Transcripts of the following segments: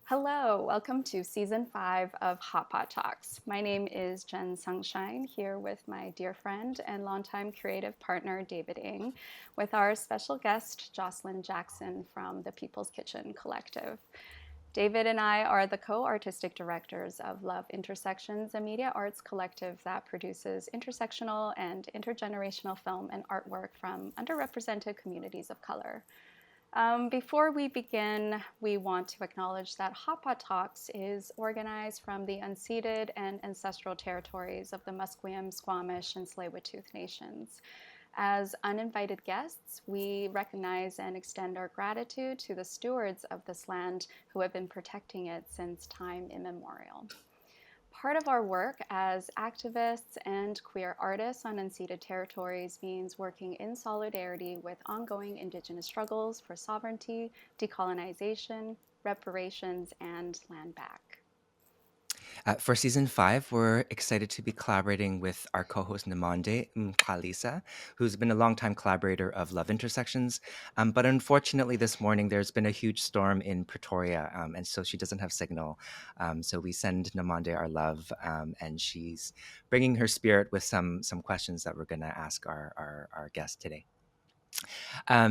Hello, welcome to season 5 of Hot Pot Talks. My name is Jen Sunshine, here with my dear friend and longtime creative partner David Ng, with our special guest Jocelyn Jackson from the People's Kitchen Collective. David and I are the co artistic directors of Love Intersections, a media arts collective that produces intersectional and intergenerational film and artwork from underrepresented communities of color. Before we begin, we want to acknowledge that Hot Pot Talks is organized from the unceded and ancestral territories of the Musqueam, Squamish, and Tsleil-Waututh nations. As uninvited guests, we recognize and extend our gratitude to the stewards of this land who have been protecting it since time immemorial. Part of our work as activists and queer artists on unceded territories means working in solidarity with ongoing Indigenous struggles for sovereignty, decolonization, reparations, and land back. For season 5, we're excited to be collaborating with our co-host Namonde Mkhalisa, who's been a longtime collaborator of Love Intersections. But unfortunately, this morning there's been a huge storm in Pretoria, and so she doesn't have signal. So we send Namonde our love, and she's bringing her spirit with some questions that we're going to ask our guest today.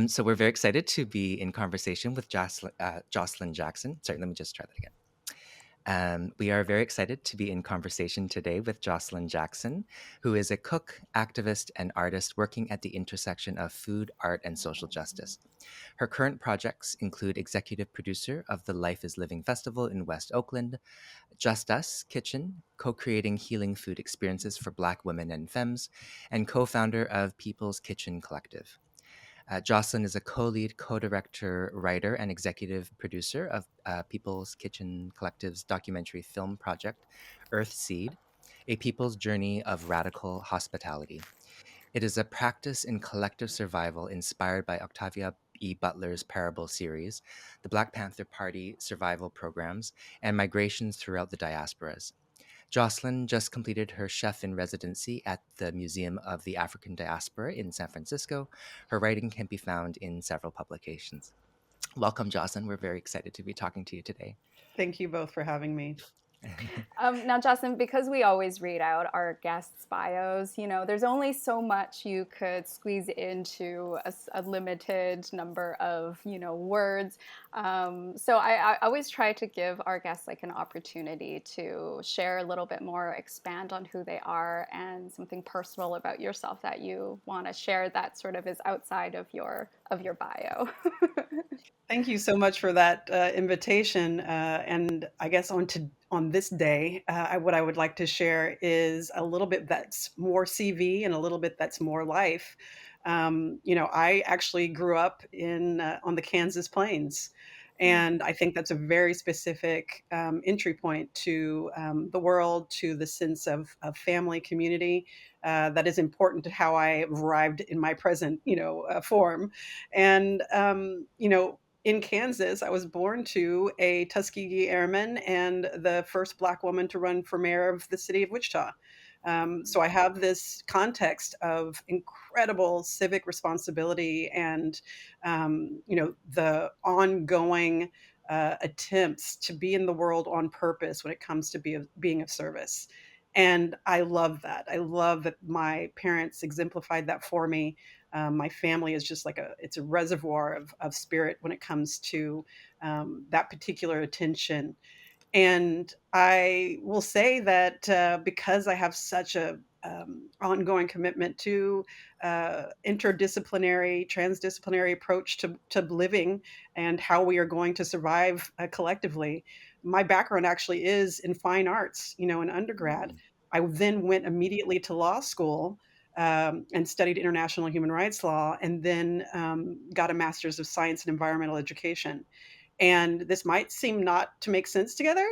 So we're very excited to be in conversation with Jocelyn Jackson. Sorry, let me just try that again. We are very excited to be in conversation today with Jocelyn Jackson, who is a cook, activist, and artist working at the intersection of food, art, and social justice. Her current projects include executive producer of the Life is Living Festival in West Oakland, Just Us Kitchen, co-creating healing food experiences for Black women and femmes, and co-founder of People's Kitchen Collective. Jocelyn is a co-lead, co-director, writer, and executive producer of People's Kitchen Collective's documentary film project, Earth Seed, A People's Journey of Radical Hospitality. It is a practice in collective survival inspired by Octavia E. Butler's Parable series, the Black Panther Party survival programs, and migrations throughout the diasporas. Jocelyn just completed her chef in residency at the Museum of the African Diaspora in San Francisco. Her writing can be found in several publications. Welcome, Jocelyn. We're very excited to be talking to you today. Thank you both for having me. Now, Justin, because we always read out our guests' bios, there's only so much you could squeeze into a limited number of, words. So I always try to give our guests like an opportunity to share a little bit more, expand on who they are, and something personal about yourself that you want to share that sort of is outside of your bio. Thank you so much for that invitation. And I guess on this day, what I would like to share is a little bit that's more CV and a little bit that's more life. I actually grew up in on the Kansas Plains, and I think that's a very specific entry point to the world, to the sense of family, community. That is important to how I arrived in my present, form. And in Kansas, I was born to a Tuskegee Airman and the first Black woman to run for mayor of the city of Wichita. So I have this context of incredible civic responsibility and, the ongoing attempts to be in the world on purpose when it comes to being of service. And I love that. I love that my parents exemplified that for me. My family is just like it's a reservoir of spirit when it comes to that particular attention. And I will say that because I have such a ongoing commitment to interdisciplinary, transdisciplinary approach to living and how we are going to survive collectively, my background actually is in fine arts, in undergrad. I then went immediately to law school and studied international human rights law, and then got a master's of science and environmental education. And this might seem not to make sense together,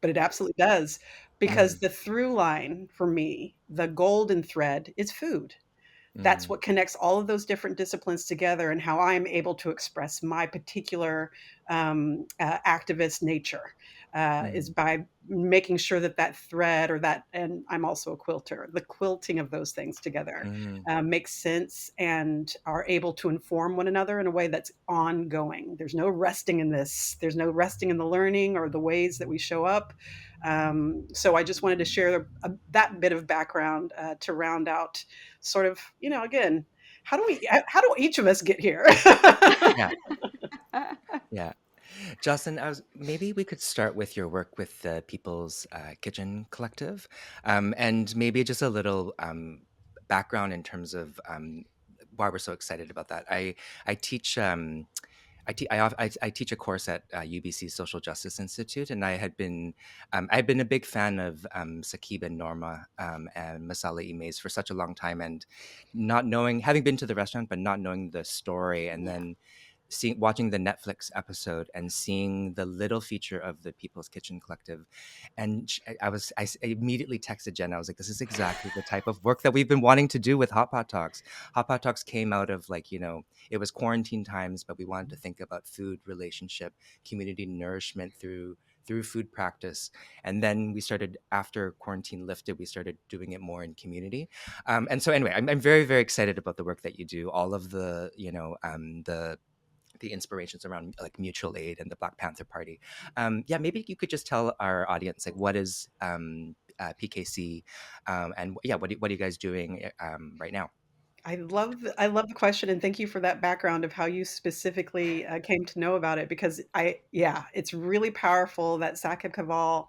but it absolutely does, because Mm, the through line for me, the golden thread, is food. That's mm, what connects all of those different disciplines together, and how I'm able to express my particular activist nature is mm, making sure that that thread or that, and I'm also a quilter, the quilting of those things together Mm, makes sense and are able to inform one another in a way that's ongoing. There's no resting in this. There's no resting in the learning or the ways that we show up. So I just wanted to share that bit of background to round out sort of, again, how do each of us get here? yeah, yeah. Jocelyn, maybe we could start with your work with the People's Kitchen Collective, and maybe just a little background in terms of why we're so excited about that. I teach. I teach a course at UBC Social Justice Institute, and I've been a big fan of Sakib and Norma and Masala Imez for such a long time, and not knowing, having been to the restaurant, but not knowing the story, and Yeah. then watching the Netflix episode and seeing the little feature of the People's Kitchen Collective, and I immediately texted Jen. I was like, "This is exactly the type of work that we've been wanting to do with Hot Pot Talks." Hot Pot Talks came out of, like, it was quarantine times, but we wanted to think about food, relationship, community nourishment through food practice. And then we started, after quarantine lifted, we started doing it more in community. And so anyway, I'm very, very excited about the work that you do. All of the inspirations around, like, mutual aid and the Black Panther Party. Yeah, maybe you could just tell our audience, like, what is PKC, and yeah, what are you guys doing right now? I love the question, and thank you for that background of how you specifically came to know about it, because yeah, it's really powerful that Saqib Kaval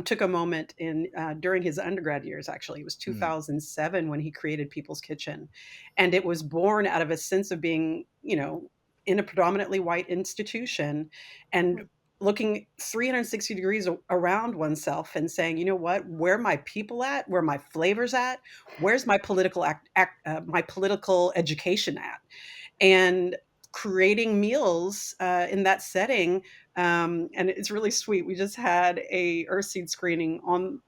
took a moment in during his undergrad years. Actually, it was Mm, 2007 when he created People's Kitchen, and it was born out of a sense of being, in a predominantly white institution, and looking 360 degrees around oneself and saying, you know what, where are my people at, where are my flavors at, where's my my political education at, and creating meals in that setting. And it's really sweet. We just had a Earthseed screening on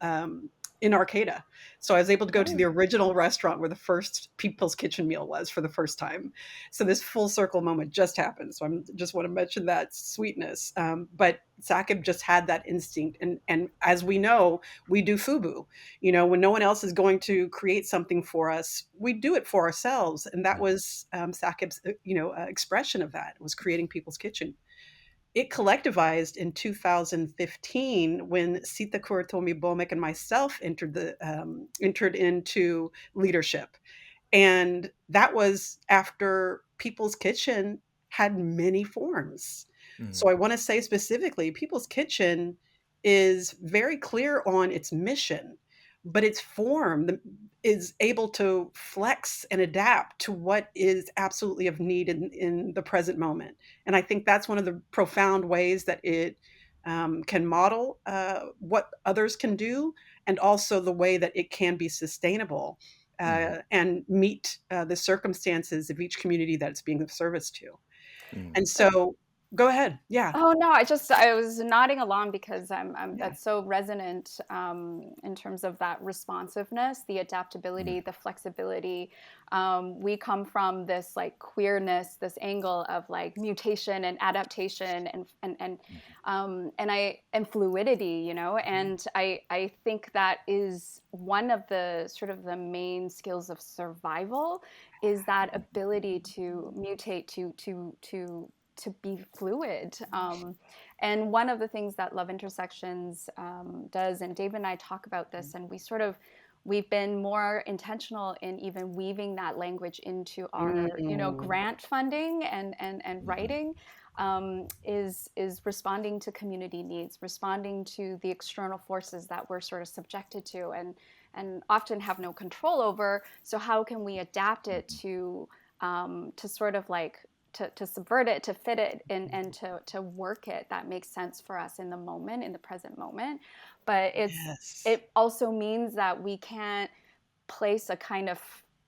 in Arcata, so I was able to go to the Oh. original restaurant where the first People's Kitchen meal was for the first time. So this full circle moment just happened. So I just want to mention that sweetness. But Sakib just had that instinct, and as we know, we do FUBU. When no one else is going to create something for us, we do it for ourselves. And that mm, was Sakib's, expression of that, was creating People's Kitchen. It collectivized in 2015 when Sita Kuratomi Bomek and myself entered into leadership. And that was after People's Kitchen had many forms. mm, So I want to say specifically, People's Kitchen is very clear on its mission, but its form is able to flex and adapt to what is absolutely of need in the present moment. And I think that's one of the profound ways that it can model what others can do, and also the way that it can be sustainable mm, and meet the circumstances of each community that it's being of service to. mm, And so, go ahead. Yeah, Oh, no, I was nodding along because I'm yeah, that's so resonant, in terms of that responsiveness, the mm, adaptability, the flexibility. We come from this, like, queerness, this angle of, like, mutation and adaptation and fluidity, and I think that is one of the sort of the main skills of survival, is that ability to mutate, to be fluid. And one of the things that Love Intersections does, and Dave and I talk about this, and we've been more intentional in even weaving that language into our, mm, grant funding and mhm, writing, is responding to community needs, responding to the external forces that we're sort of subjected to and often have no control over. So how can we adapt it mhm, to sort of like to subvert it, to fit it, and to work it that makes sense for us in the moment, in the present moment. But yes, it also means that place a kind of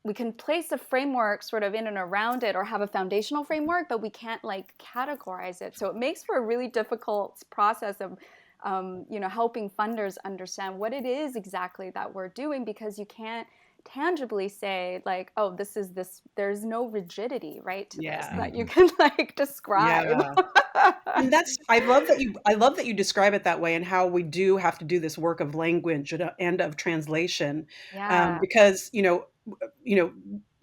we can place a framework sort of in and around it, or have a foundational framework, but we can't, like, categorize it. So it makes for a really difficult process of helping funders understand what it is exactly that we're doing, because you can't tangibly say, like, oh, this is this. There's no rigidity, right, to this yeah, that you mhm, can like describe. yeah. and that's I love that you describe it that way, and how we do have to do this work of language and of translation, Yeah. because, you know,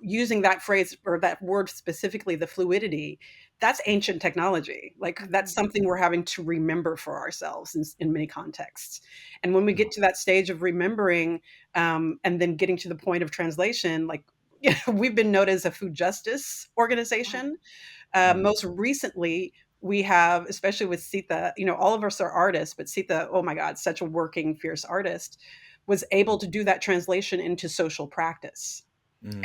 using that phrase or that word specifically, the fluidity, that's ancient technology. Like, that's Mhm. something we're having to remember for ourselves in many contexts. And when we Mm, get to that stage of remembering, and then getting to the point of translation, like, we've been noted as a food justice Yeah. organization. mm, Most recently, we have, especially with Sita, all of us are artists, but Sita, oh my God, such a working, fierce artist, was able to do that translation into social practice.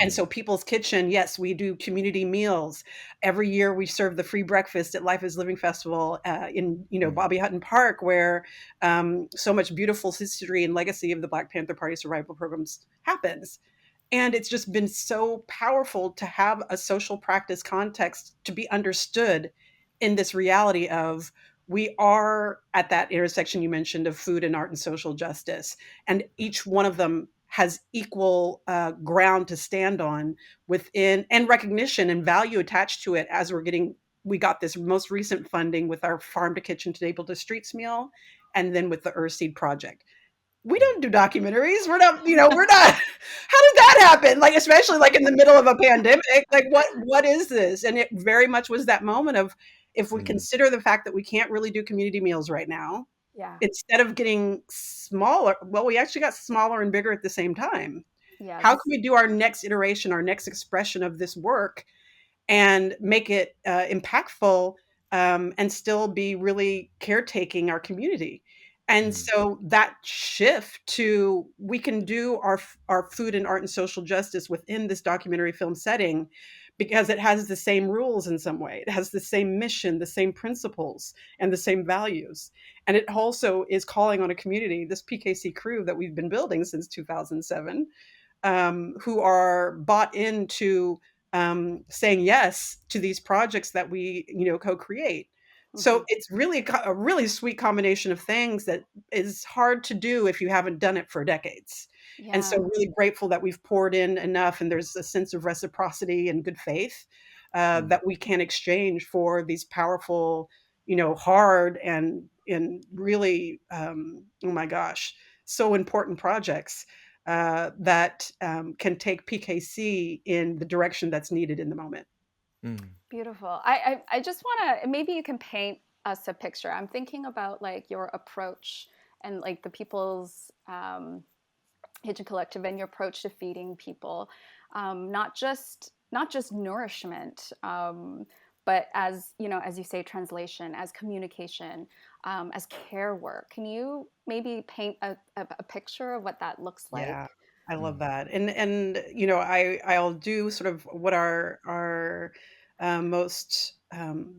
And mm, so People's Kitchen, yes, we do community meals. Every year we serve the free breakfast at Life is Living Festival, in, mm, Bobby Hutton Park, where so much beautiful history and legacy of the Black Panther Party survival programs happens. And it's just been so powerful to have a social practice context to be understood in this reality of, we are at that intersection you mentioned of food and art and social justice. And each one of them has equal ground to stand on within, and recognition and value attached to it, as we got this most recent funding with our Farm to Kitchen to Table to Streets meal, and then with the Earthseed Project. We mm, don't do documentaries. We're not. How did that happen? Like, especially like in the middle of a pandemic. Like, what is this? And it very much was that moment of, if we mm, consider the fact that we can't really do community meals right now, Yeah. instead of getting smaller, well, we actually got smaller and bigger at the same time. How can Yes. we do our next iteration, our next expression of this work, and make it impactful, and still be really caretaking our community. And mm, so that shift to, we can do our food and art and social justice within this documentary film setting, because it has the same rules in some way. It has the same mission, the same principles, and the same values. And it also is calling on a community, this PKC crew that we've been building since 2007, who are bought into saying yes to these projects that we, co-create. So Mhm. it's really a really sweet combination of things that is hard to do if you haven't done it for decades. And so Yeah. really grateful that we've poured in enough, and there's a sense of reciprocity and good faith, mm, that we can exchange for these powerful, hard and really, oh my gosh, so important projects, that can take PKC in the direction that's needed in the moment. mm, Beautiful. I just want to, maybe you can paint us a picture. I'm thinking about like your approach and like the people's Kitchen Collective and your approach to feeding people, not just nourishment, but as you know, as you say, translation, as communication, as care work. Can you maybe paint a picture of what that looks Yeah, like? I love mm, that. And I'll do sort of what our most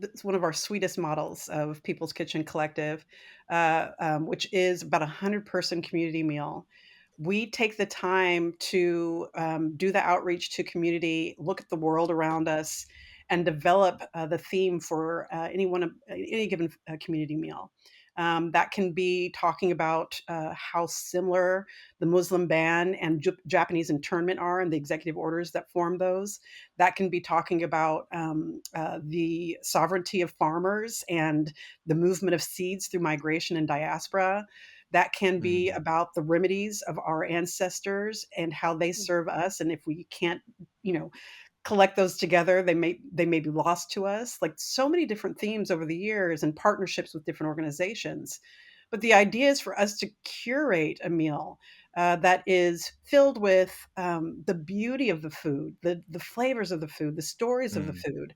it's one of our sweetest models of People's Kitchen Collective, which is about 100-person community meal. We take the time to do the outreach to community, look at the world around us, and develop the theme for any given community meal. That can be talking about how similar the Muslim ban and Japanese internment are, and the executive orders that form those. That can be talking about the sovereignty of farmers and the movement of seeds through migration and diaspora. That can be mm, about the remedies of our ancestors and how they serve us. And if we can't, you know, collect those together, they may be lost to us. Like, so many different themes over the years, and partnerships with different organizations. But the idea is for us to curate a meal that is filled with the beauty of the food, the flavors of the food, the stories of the mm, food,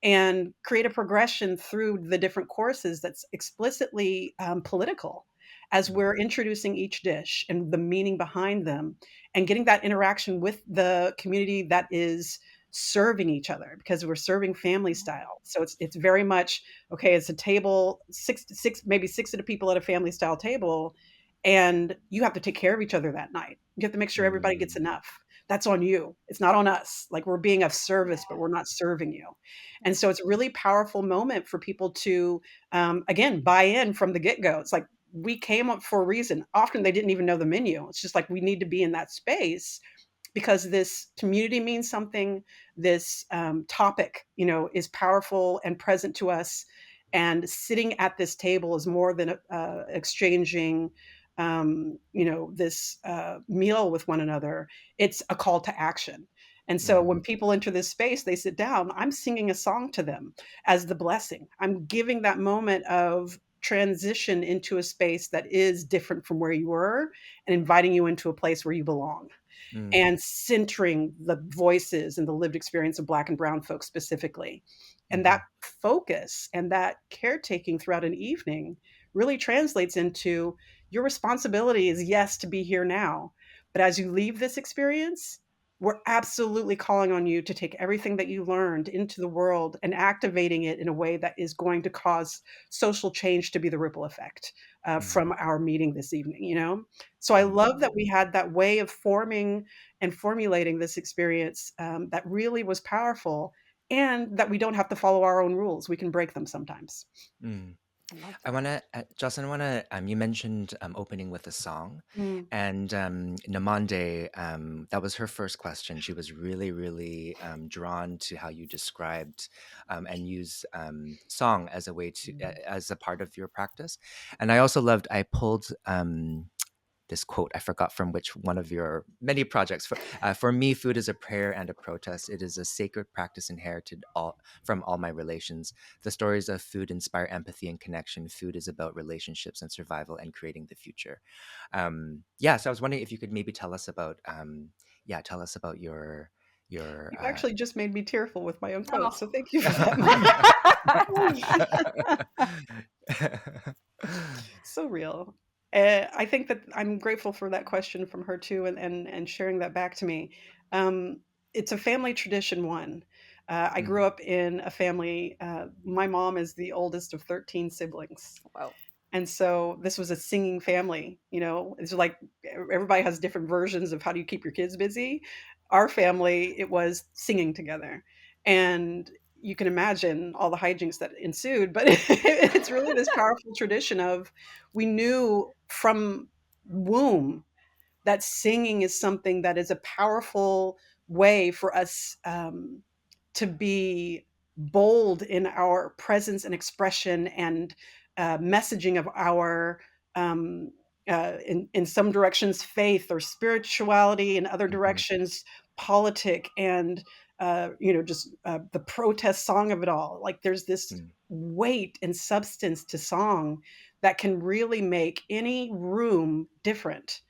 and create a progression through the different courses that's explicitly political, as mm, we're introducing each dish and the meaning behind them, and getting that interaction with the community that is serving each other, because we're serving family style. So it's very much, okay, it's a table, six, maybe six of the people at a family style table, and you have to take care of each other that night. You have to make sure everybody gets mm, enough. That's on you. It's not on us. Like, we're being of Yeah. service, but we're not serving you. And Yeah. so it's a really powerful moment for people to, again, buy in from the get go. It's like, we came up for a reason. Often they didn't even know the menu. It's just like, we need to be in that space because this community means something. This topic, is powerful and present to us. And sitting at this table is more than exchanging, this meal with one another. It's a call to action. And so Mm, when people enter this space, they sit down, I'm singing a song to them as the blessing. I'm giving that moment of transition into a space that is different from where you were and inviting you into a place where you belong, mm, and centering the voices and the lived experience of Black and brown folks specifically. And that mhm, focus and that caretaking throughout an evening really translates into your responsibility is, yes, to be here now. But as you leave this experience, we're absolutely calling on you to take everything that you learned into the world and activating it in a way that is going to cause social change to be the ripple effect mm, from our meeting this evening. So I mm, love that we had that way of forming and formulating this experience that really was powerful, and that we don't have to follow our own rules. We can break them sometimes. mm. I love I that. want to, Jocelyn, I want to, you mentioned opening with a song. Mm. And Namande, that was her first question. She was really, really drawn to how you described and use song as a way to, as a part of your practice. And I also loved, I pulled this quote, I forgot from which one of your many projects. For me, food is a prayer and a protest. It is a sacred practice inherited from all my relations. The stories of food inspire empathy and connection. Food is about relationships and survival and creating the future. Yeah, so I was wondering if you could maybe tell us about, tell us about your. You actually just made me tearful with my own quote. Oh. So thank you for that moment. So real. I think that I'm grateful for that question from her too, and sharing that back to me. Um, it's a family tradition. One, I grew Mm, up in a family. My mom is the oldest of 13 siblings. Wow. And so this was a singing family. It's like everybody has different versions of how do you keep your kids busy. Our family, it was singing together. And you can imagine all the hijinks that ensued, but it's really this powerful tradition of, we knew from womb that singing is something that is a powerful way for us to be bold in our presence and expression and messaging of our in some directions faith or spirituality, in other mhm, directions politic, and just the protest song of it all. Like, there's this mm, weight and substance to song that can really make any room different.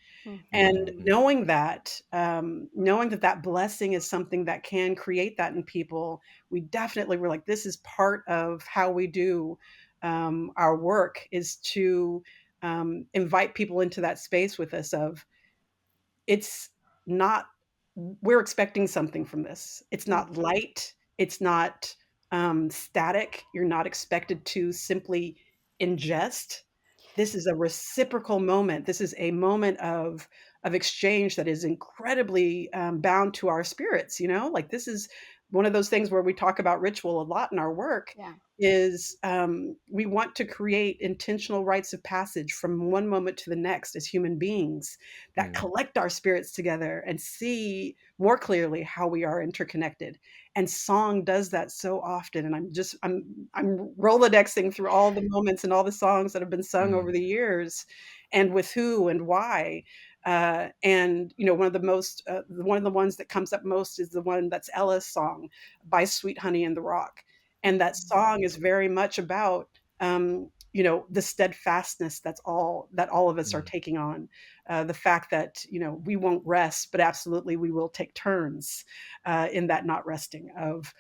And Hmm. mm, knowing that that blessing is something that can create that in people, we definitely were like, this is part of how we do our work, is to invite people into that space with us of, it's not, we're expecting something from this. It's not Hmm. light. It's not static. You're not expected to simply ingest. This is a reciprocal moment. This is a moment of exchange that is incredibly bound to our spirits. Like, this is one of those things where we talk about ritual a lot in our work. Yeah. Is we want to create intentional rites of passage from one moment to the next as human beings, that mm, collect our spirits together and see more clearly how we are interconnected. And song does that so often. And I'm rolodexing through all the moments and all the songs that have been sung over mm, the years, and with who and why. And one of the ones that comes up most is the one that's Ella's song, by Sweet Honey in the Rock. And that Hmm. song is very much about the steadfastness that all of us are mm, taking on, the fact that we won't rest, but absolutely we will take turns in that not resting, of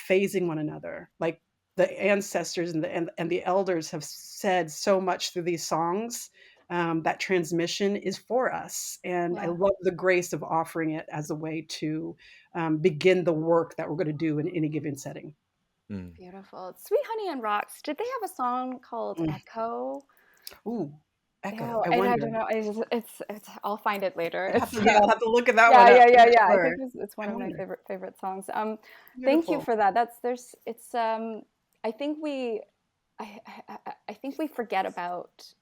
phasing one another. Like, the ancestors and the elders have said so much through these songs. That transmission is for us, and I Yeah. love the grace of offering it as a way to begin the work that we're going to do in any given setting. mm. Beautiful. Sweet Honey and Rocks. Did they have a song called Mm. Echo? Ooh, Yeah, echo. I and I wonder. don't know. It's I'll find it later. I'd have to, yeah, I'll have to look at that one Yeah, up yeah, for yeah, yeah. I sure. think it's one I of my wonder. favorite songs. Thank you Beautiful. for that. That's there's it's I think we I think we forget about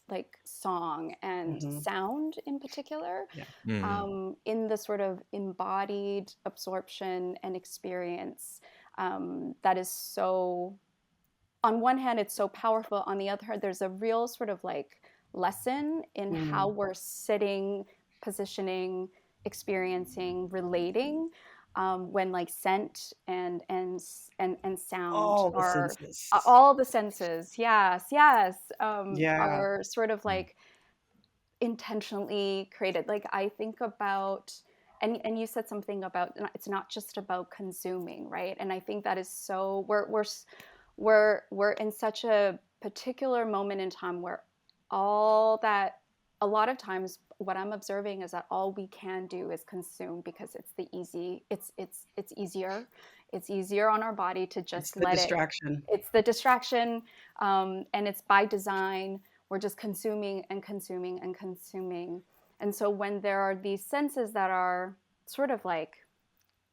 like song and Hmm. sound in particular, Yeah. Mm, in the sort of embodied absorption and experience, that is so on one hand, it's so powerful. On the other hand, there's a real sort of like lesson in how Mm. we're sitting, positioning, experiencing, relating, when like scent and sound All the are senses. all the senses. Yes, yes, Yeah. are sort of Mm. like intentionally created. Like I think about, and you said something about it's not just about consuming, right? And I think that is so we're in such a particular moment in time where all that a lot of times what I'm observing is that all we can do is consume because it's the easy it's easier, it's easier on our body to It's just the let it, distraction. it's the distraction, and it's by design. We're just consuming and consuming and consuming. And so when there are these senses that are sort of like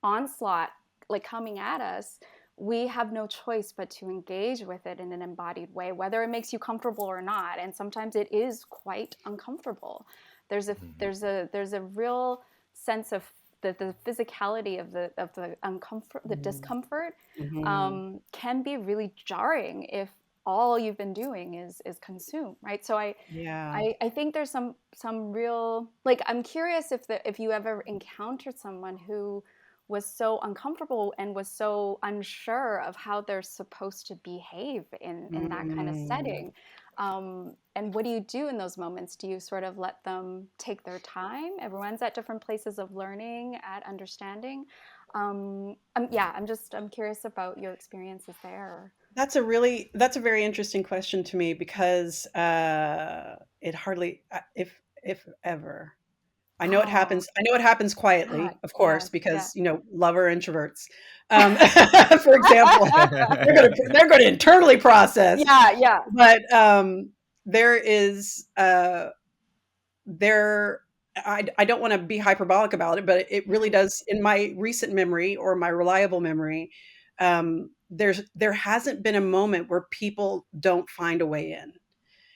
onslaught, like coming at us, we have no choice but to engage with it in an embodied way, whether it makes you comfortable or not. And sometimes it is quite uncomfortable. Mhm. There's a real sense of the physicality of the uncomfort, the Mm. discomfort, Mhm. can be really jarring if all you've been doing is consume, right? So Yeah. I think there's some real, like I'm curious if you ever encountered someone who was so uncomfortable and was so unsure of how they're supposed to behave in that kind of Mm. setting. And what do you do in those moments? Do you sort of let them take their time? Everyone's at different places of learning, at understanding. Yeah, I'm curious about your experiences there. That's a very interesting question to me because it hardly if ever. Oh, I know it happens yeah, quietly, of yes, course, yeah. because, love are introverts. For example, they're gonna internally process, Yeah, yeah. but, there is, there I don't wanna be hyperbolic about it, but it really Mhm. does in my recent memory or my reliable memory, there hasn't been a moment where people don't find a way in,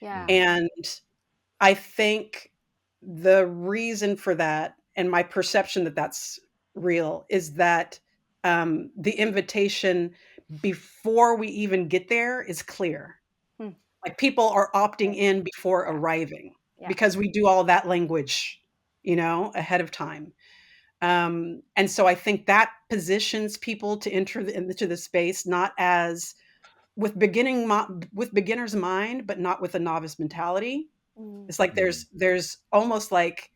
Yeah. Mm. and I think the reason for that, and my perception that that's real, is that, the invitation before we even get there is clear. Hmm. Like, people are opting Right. in before Yeah, arriving yeah. because we do all that language, ahead of time. And so I think that positions people to enter into the space not as with beginner's mind, but not with a novice mentality. Mm, It's like Mm. there's almost like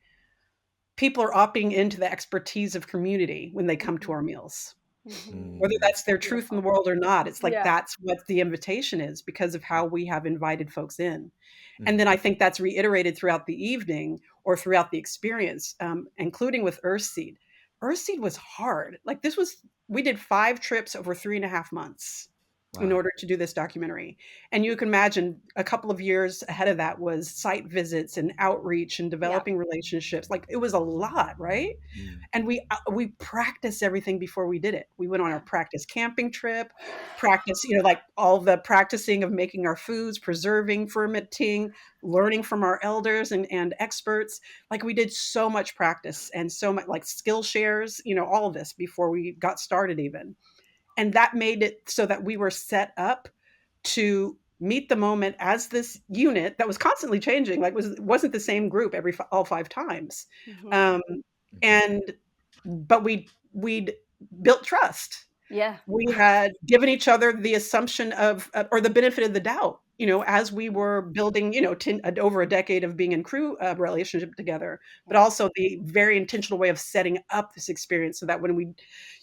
people are opting into the expertise of community when they come to mhm, our meals. mhm. Whether Mm. that's their truth in the Beautiful. world or not, it's like Yeah. that's what the invitation is because of Mm. how we have invited folks in. And then Mhm. I think that's reiterated throughout the evening or throughout the experience, including with Earthseed. Earthseed was hard. Like we did 5 trips over 3.5 months in Wow. order to do this documentary. And you can imagine a couple of years ahead of that was site visits and outreach and Yeah. developing relationships. Like it was a lot, right? Mm. And we practiced everything before we did it. We went on our Yeah. practice camping trip, practice, like all the practicing of making our foods, preserving, fermenting, learning from our elders and experts. Like we did so much practice and so much like skill shares, all of this before we got started even. And that made it so that we were set up to meet the moment as this unit that was constantly changing, like wasn't the same group all 5 times. Mhm. Um, Mhm. and but we'd built trust. Yeah. We had given each other the assumption of or the benefit of the doubt, as we were building, over a decade of being in crew relationship together, but Yeah. also the very intentional way of setting up this experience so that when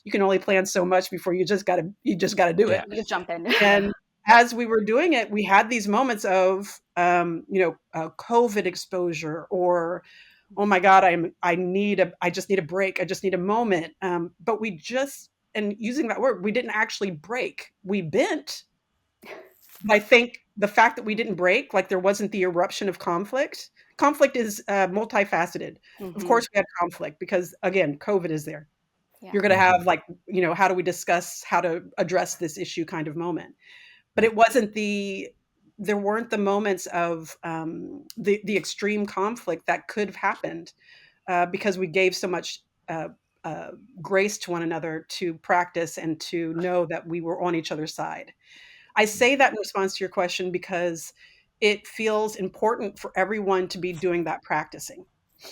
you can only plan so much before you just gotta do Yeah. it. You just jump in. And as we were doing it, we had these moments of, COVID exposure or, oh my God, I just need a break. I just need a moment. But and using that word, we didn't actually break. We bent. But I think the fact that we didn't break, like there wasn't the eruption of conflict. Conflict is multifaceted. Of Mhm. course, we had conflict because again, COVID is there. Yeah. You're going to have Mhm. like, how do we discuss how to address this issue kind of moment. But Mm. there weren't the moments of the extreme conflict that could have happened because we gave so much uh, uh, grace to one another to practice and to know that we were on each other's side. I say that in response to your question because it feels important for everyone to be doing that practicing.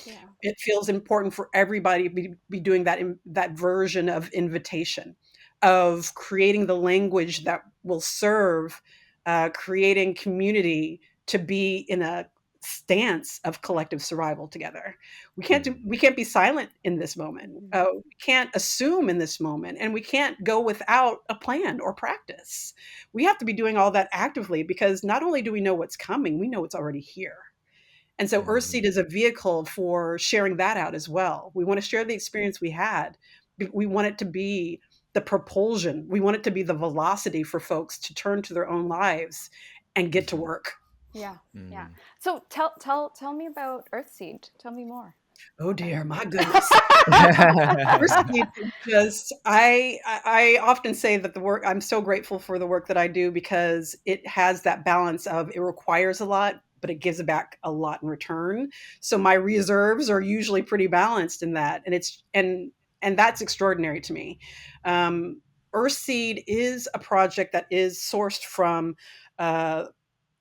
Yeah. It feels important for everybody to be doing that version of invitation, of creating the language that will serve, creating community to be in a stance of collective survival together. Mm. We can't be silent in this moment. Mhm. We can't assume in this moment, and we can't go without a plan or practice. We have to be doing all that actively because not only do we know what's coming, we know it's already here. And so Mm. Earthseed is a vehicle for sharing that out as well. We want to share the experience we had. We want it to be the propulsion. We want it to be the velocity for folks to turn to their own lives and get to Mhm. work. Yeah. Yeah. Mm. So tell me about Earthseed. Tell me more Oh about dear, my it. goodness. Earthseed is just I often say that the work I'm so grateful for the work that I do because it has that balance of it requires a lot, but it gives back a lot in return. So my reserves are usually pretty balanced in that, and that's extraordinary to me. Um, Earthseed is a project that is sourced from uh,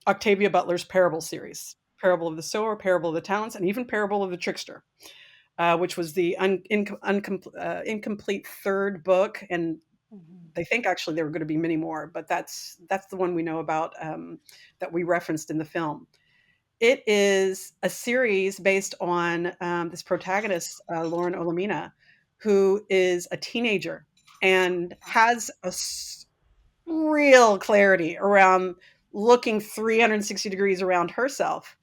Octavia Butler's Parable series, Parable of the Sower, Parable of the Talents, and even Parable of the Trickster, which was the incomplete third book. And Mhm. they think actually there were going to be many more, but that's the one we know about, that we referenced in the film. It is a series based on this protagonist, Lauren Olamina, who is a teenager and has real clarity around looking 360 degrees around herself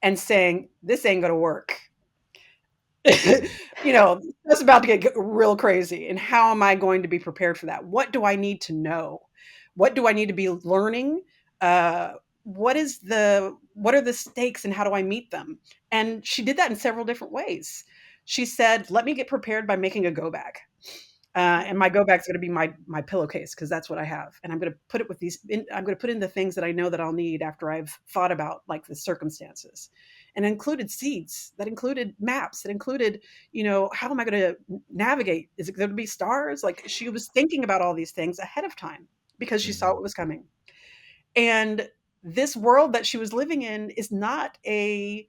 and saying, "This ain't going to work." Mm. It's about to get real crazy. And how am I going to be prepared for that? What do I need to know? What do I need to be learning? Uh, what are the stakes and how do I meet them? And she did that in several different ways. She said, "Let me get prepared by making a go bag." And my Mhm. go bag's going to be my pillowcase because that's what I have, and I'm going to put it with I'm going to put in the things that I know that I'll need after I've thought about like the circumstances, and included seeds, that included maps, that included, how am I going to navigate? Is it going to be stars? Like, she was thinking about all these things ahead of time because she saw Mhm. what was coming. And this world that she was living in is not they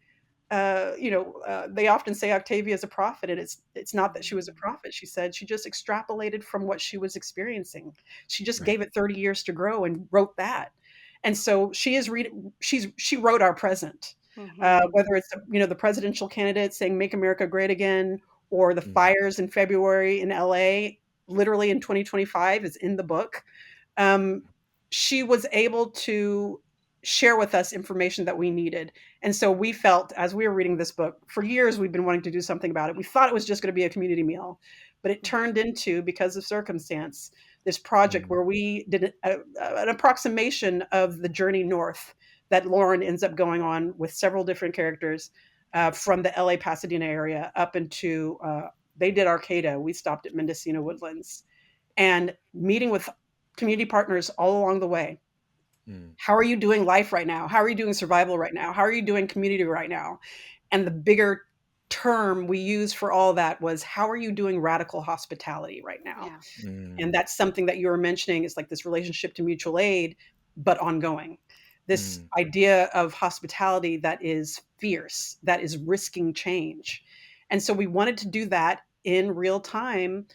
often say Octavia is a prophet, and it's not that she was a Mhm. prophet. She said she just extrapolated from what she was experiencing. She just Right. gave it 30 years to grow and wrote that. And so she wrote our present. Mhm. Whether it's the presidential candidate saying "Make America Great Again," or the Mm. fires in February in LA, literally in 2025, is in the book. um, she was able to share with us information that we needed. And so we felt, as we were reading this book, for years we've been wanting to do something about it. We thought it was just going to be a community meal, but it turned into, because of circumstance, this project Mm. where we did an approximation of the journey north that Lauren ends up going on with several different characters, from the LA Pasadena area up into, they did Arcata. We stopped at Mendocino Woodlands, and meeting with community partners all along the way. Mm. How are you doing life right now? How are you doing survival right now? How are you doing community right now? And the bigger term we used for all that was, how are you doing radical hospitality right now? Yeah. And Mm. that's something that you were mentioning, is like this relationship to mutual aid, but ongoing. This Mm. idea of hospitality that is fierce, that is risking change. And so we wanted to do that in real time,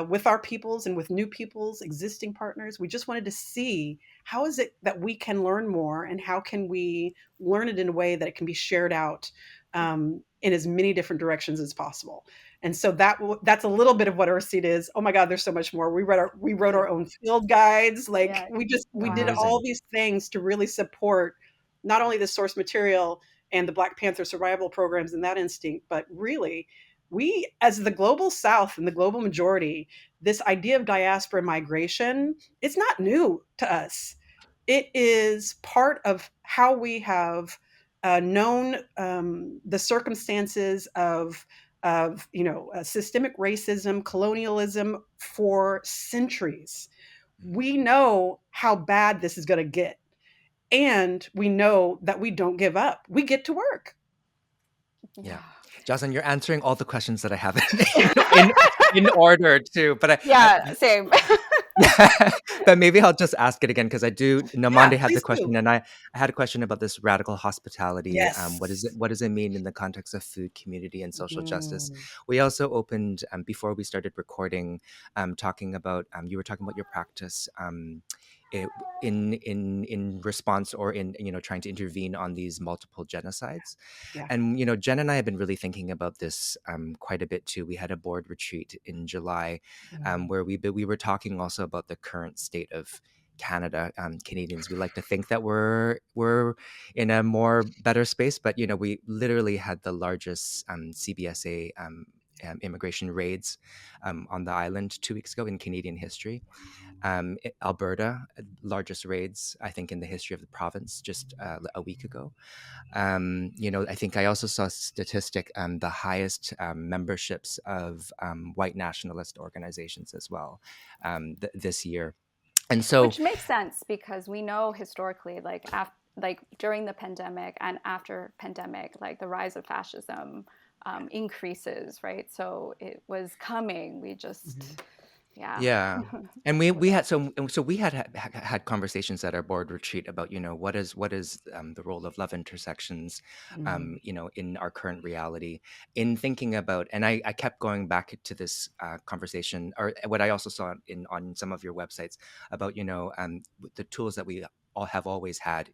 with our peoples and with new peoples, existing partners. We just wanted to see, how is it that we can learn more, and how can we learn it in a way that it can be shared out, in as many different directions as possible. And so that's a little bit of what Earthseed is. Oh my God, there's so much more. We wrote our Yeah. own field guides. Like, Yeah. we did Wow. all Amazing. these things to really support not only the source material and the Black Panther survival programs and that instinct, but really, we, as the global South and the global majority, this idea of diaspora migration, it's not new to us. It is part of how we have, known, the circumstances of systemic racism, colonialism for centuries. Mm. We know how bad this is going to get, and we know that we don't give up. We get to work. Yeah. Yeah. Jocelyn, you're answering all the questions that I have in in order too. But Yeah. Same. But maybe I'll just ask it again because I do. Yeah, Namande had the please do. question, and I had a question about this radical hospitality. What is it? Yes. What does it mean in the context of food, community, and social justice? Mhm. We also opened before we started recording, talking about you were talking about your practice. It, in response or in trying to intervene on these multiple genocides. Yeah. And Jen and I have been really thinking about this quite a bit too. We had a board retreat in July, Mm. where we were talking also about the current state of Canada. Canadians, we like to think that we're in a more better space, but we literally had the largest CBSA immigration raids on the island 2 weeks ago in Canadian history. Alberta, largest raids I think in the history of the province just a week ago. I think I also saw a statistic, the highest memberships of white nationalist organizations as well this year. And so, Which makes sense because we know historically, like during the pandemic and after pandemic, like the rise of fascism increases, right? So it was coming. We Mhm. just, yeah. yeah. And we had had conversations at our board retreat about what is the role of love intersections Mm. in our current reality, in thinking about, and I kept going back to this conversation, or what I also saw in on some of your websites about the tools that we all have always had,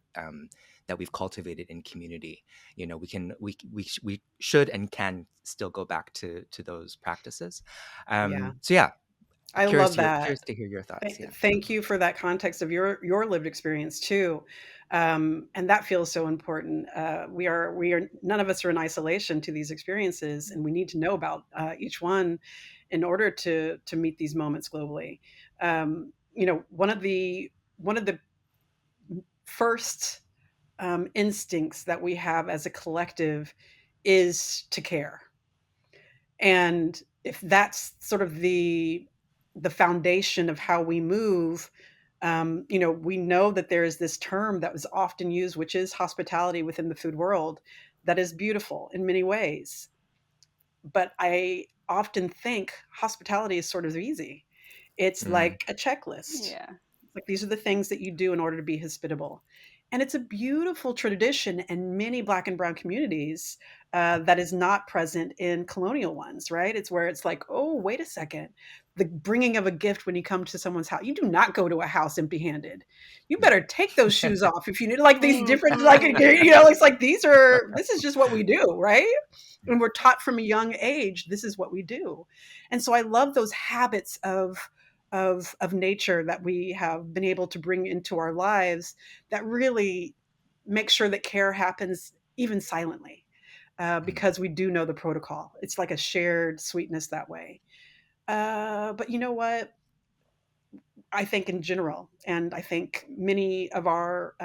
that we've cultivated in community. We should and can still go back to those practices. Yeah. So yeah, I curious love to that. curious to hear your thoughts. Yeah. Thank you for that context of your lived experience too, and that feels so important. We are none of us are in isolation to these experiences, and we need to know about each one in order to meet these moments globally. One of the first instincts that we have as a collective is to care. And if that's sort of the foundation of how we move, we know that there is this term that was often used, which is hospitality within the food world, that is beautiful in many ways. But I often think hospitality is sort of easy. It's Mm, like a checklist. Yeah. Like these are the things that you do in order to be hospitable. And it's a beautiful tradition in many Black and Brown communities that is not present in colonial ones, right? It's where it's like, oh, wait a second. The bringing of a gift when you come to someone's house, you do not go to a house empty handed. You mm. better take those shoes off if you need like these different, like, Mm-hmm. it's like this is just what we do, right? And we're taught from a young age, this is what we do. And so I love those habits of nature that we have been able to bring into our lives that really make sure that care happens even silently, Mm, because we do know the protocol. It's like a shared sweetness that way. But you know what? I think in general, and I think many of our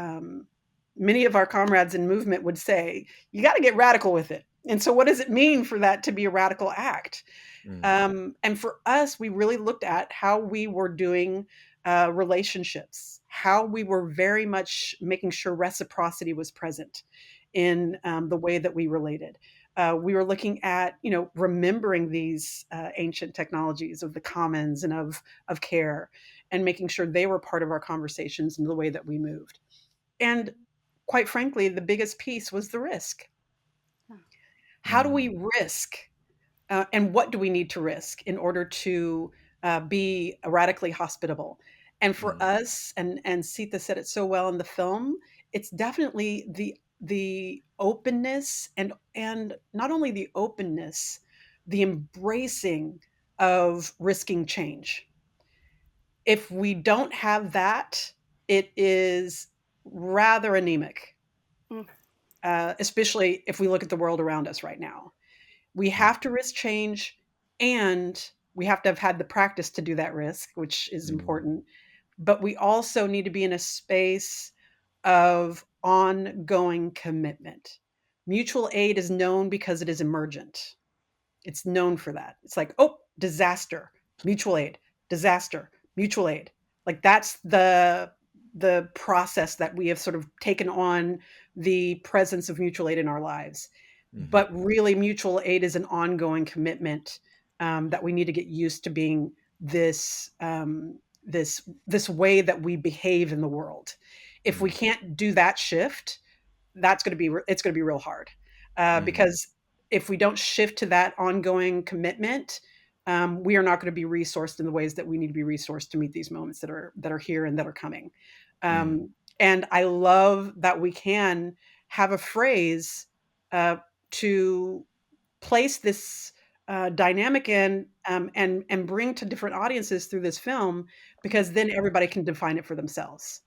comrades in movement would say, you got to get radical with it. And so, what does it mean for that to be a radical act? mm, And for us, we really looked at how we were doing relationships, how we were very much making sure reciprocity was present in the way that we related. We were looking at, remembering these ancient technologies of the commons and of care, and making sure they were part of our conversations and the way that we moved. And quite frankly, the biggest piece was the risk. How do we mm, risk and what do we need to risk in order to be radically hospitable? And for mm, us, and Sita said it so well in the film, it's definitely the openness, and not only the openness, the embracing of risking change. If we don't have that, it is rather anemic, Mm. especially if we look at the world around us right now. We mm, have to risk change, and we have to have had the practice to do that risk, which is mm, important. But we also need to be in a space of ongoing commitment. Mutual aid is known because it is emergent. It's known for that. It's like, oh, disaster, mutual aid, disaster, mutual aid. Like that's the process that we have sort of taken on the presence of mutual aid in our lives. mhm, But really, mutual aid is an ongoing commitment that we need to get used to being this. this way that we behave in the world. If we mm, can't do that shift, it's going to be real hard, mm, because if we don't shift to that ongoing commitment, we are not going to be resourced in the ways that we need to be resourced to meet these moments that are here and that are coming. mm, And I love that we can have a phrase uh, to place this dynamic in, and bring to different audiences through this film, because then everybody can define it for themselves,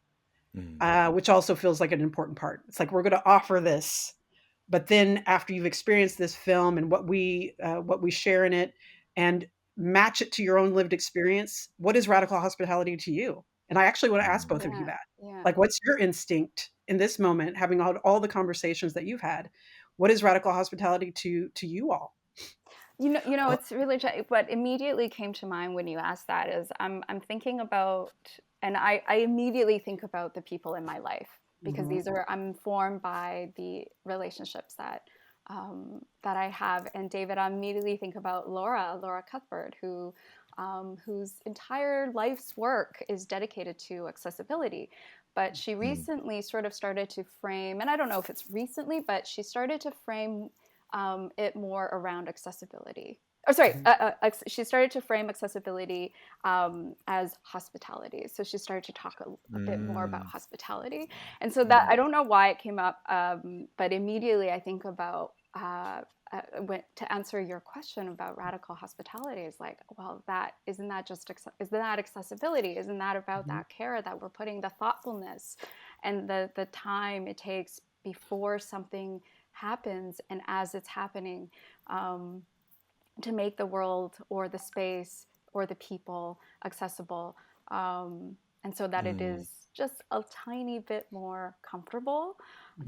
mm, which also feels like an important part. It's like we're going to offer this, but then after you've experienced this film and what we share in it, and match it to your own lived experience, what is radical hospitality to you? And I actually want to ask mm. both of you Yeah, that. yeah. Like, what's your instinct in this moment, having all the conversations that you've had? What is radical hospitality to you all? You know, Well, it's really what immediately came to mind when you asked that is I'm thinking about, and I immediately think about the people in my life because Mhm. I'm formed by the relationships that I have. And David, I immediately think about Laura Cuthbert, whose entire life's work is dedicated to accessibility. But she mm, recently sort of started to frame, and I don't know if it's recently, but she started to frame it more around accessibility. Oh, sorry. Mhm. She started to frame accessibility as hospitality. So she started to talk a bit more about mm, hospitality, and so that mm, I don't know why it came up, but immediately I think about to answer your question about radical hospitality is like, well, that isn't that just isn't that accessibility? Isn't that about Mhm. that care that we're putting, the thoughtfulness, and the time it takes before something happens and as it's happening, um, to make the world or the space or the people accessible, and so that it mm, is just a tiny bit more comfortable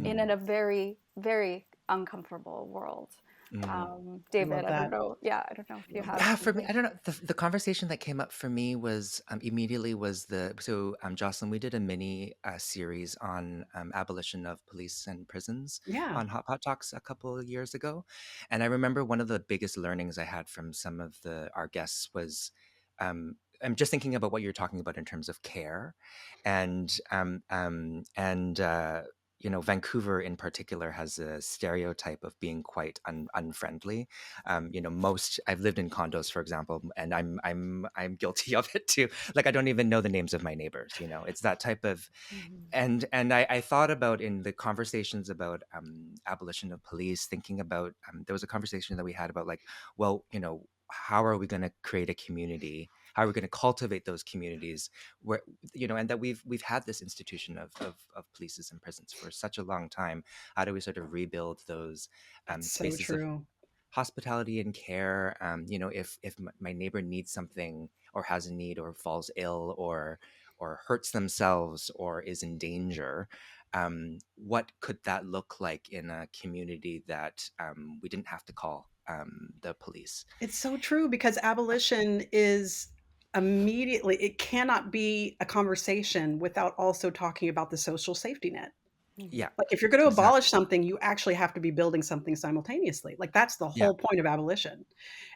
in Mhm. mm, a very, very uncomfortable world. mm. I David, love I don't that. know. Yeah, I don't know if I you love have that. Yeah, for me, something. I don't know. The conversation that came up for me was immediately was Jocelyn, we did a mini series on abolition of police and prisons Yeah. on Hot Pot Talks a couple of years ago, and I remember one of the biggest learnings I had from some of the our guests was, I'm just thinking about what you're talking about in terms of care, and Vancouver in particular has a stereotype of being quite unfriendly. Most I've lived in condos, for example, and I'm guilty of it too. Like I don't even know the names of my neighbors. It's that type of, Mhm. and I thought about in the conversations about abolition of police, thinking about there was a conversation that we had about like, well, how are we going to create a community? How are we going to cultivate those communities where, and that we've had this institution of polices and prisons for such a long time. How do we sort of rebuild those It's so spaces of true. hospitality and care? If my neighbor needs something or has a need or falls ill or hurts themselves or is in danger, what could that look like in a community that we didn't have to call the police? It's so true, because abolition is immediately, it cannot be a conversation without also talking about the social safety net. Mhm. Yeah, Like, if you're going to abolish exactly. something, you actually have to be building something simultaneously. Like, that's the Yeah, whole point of abolition.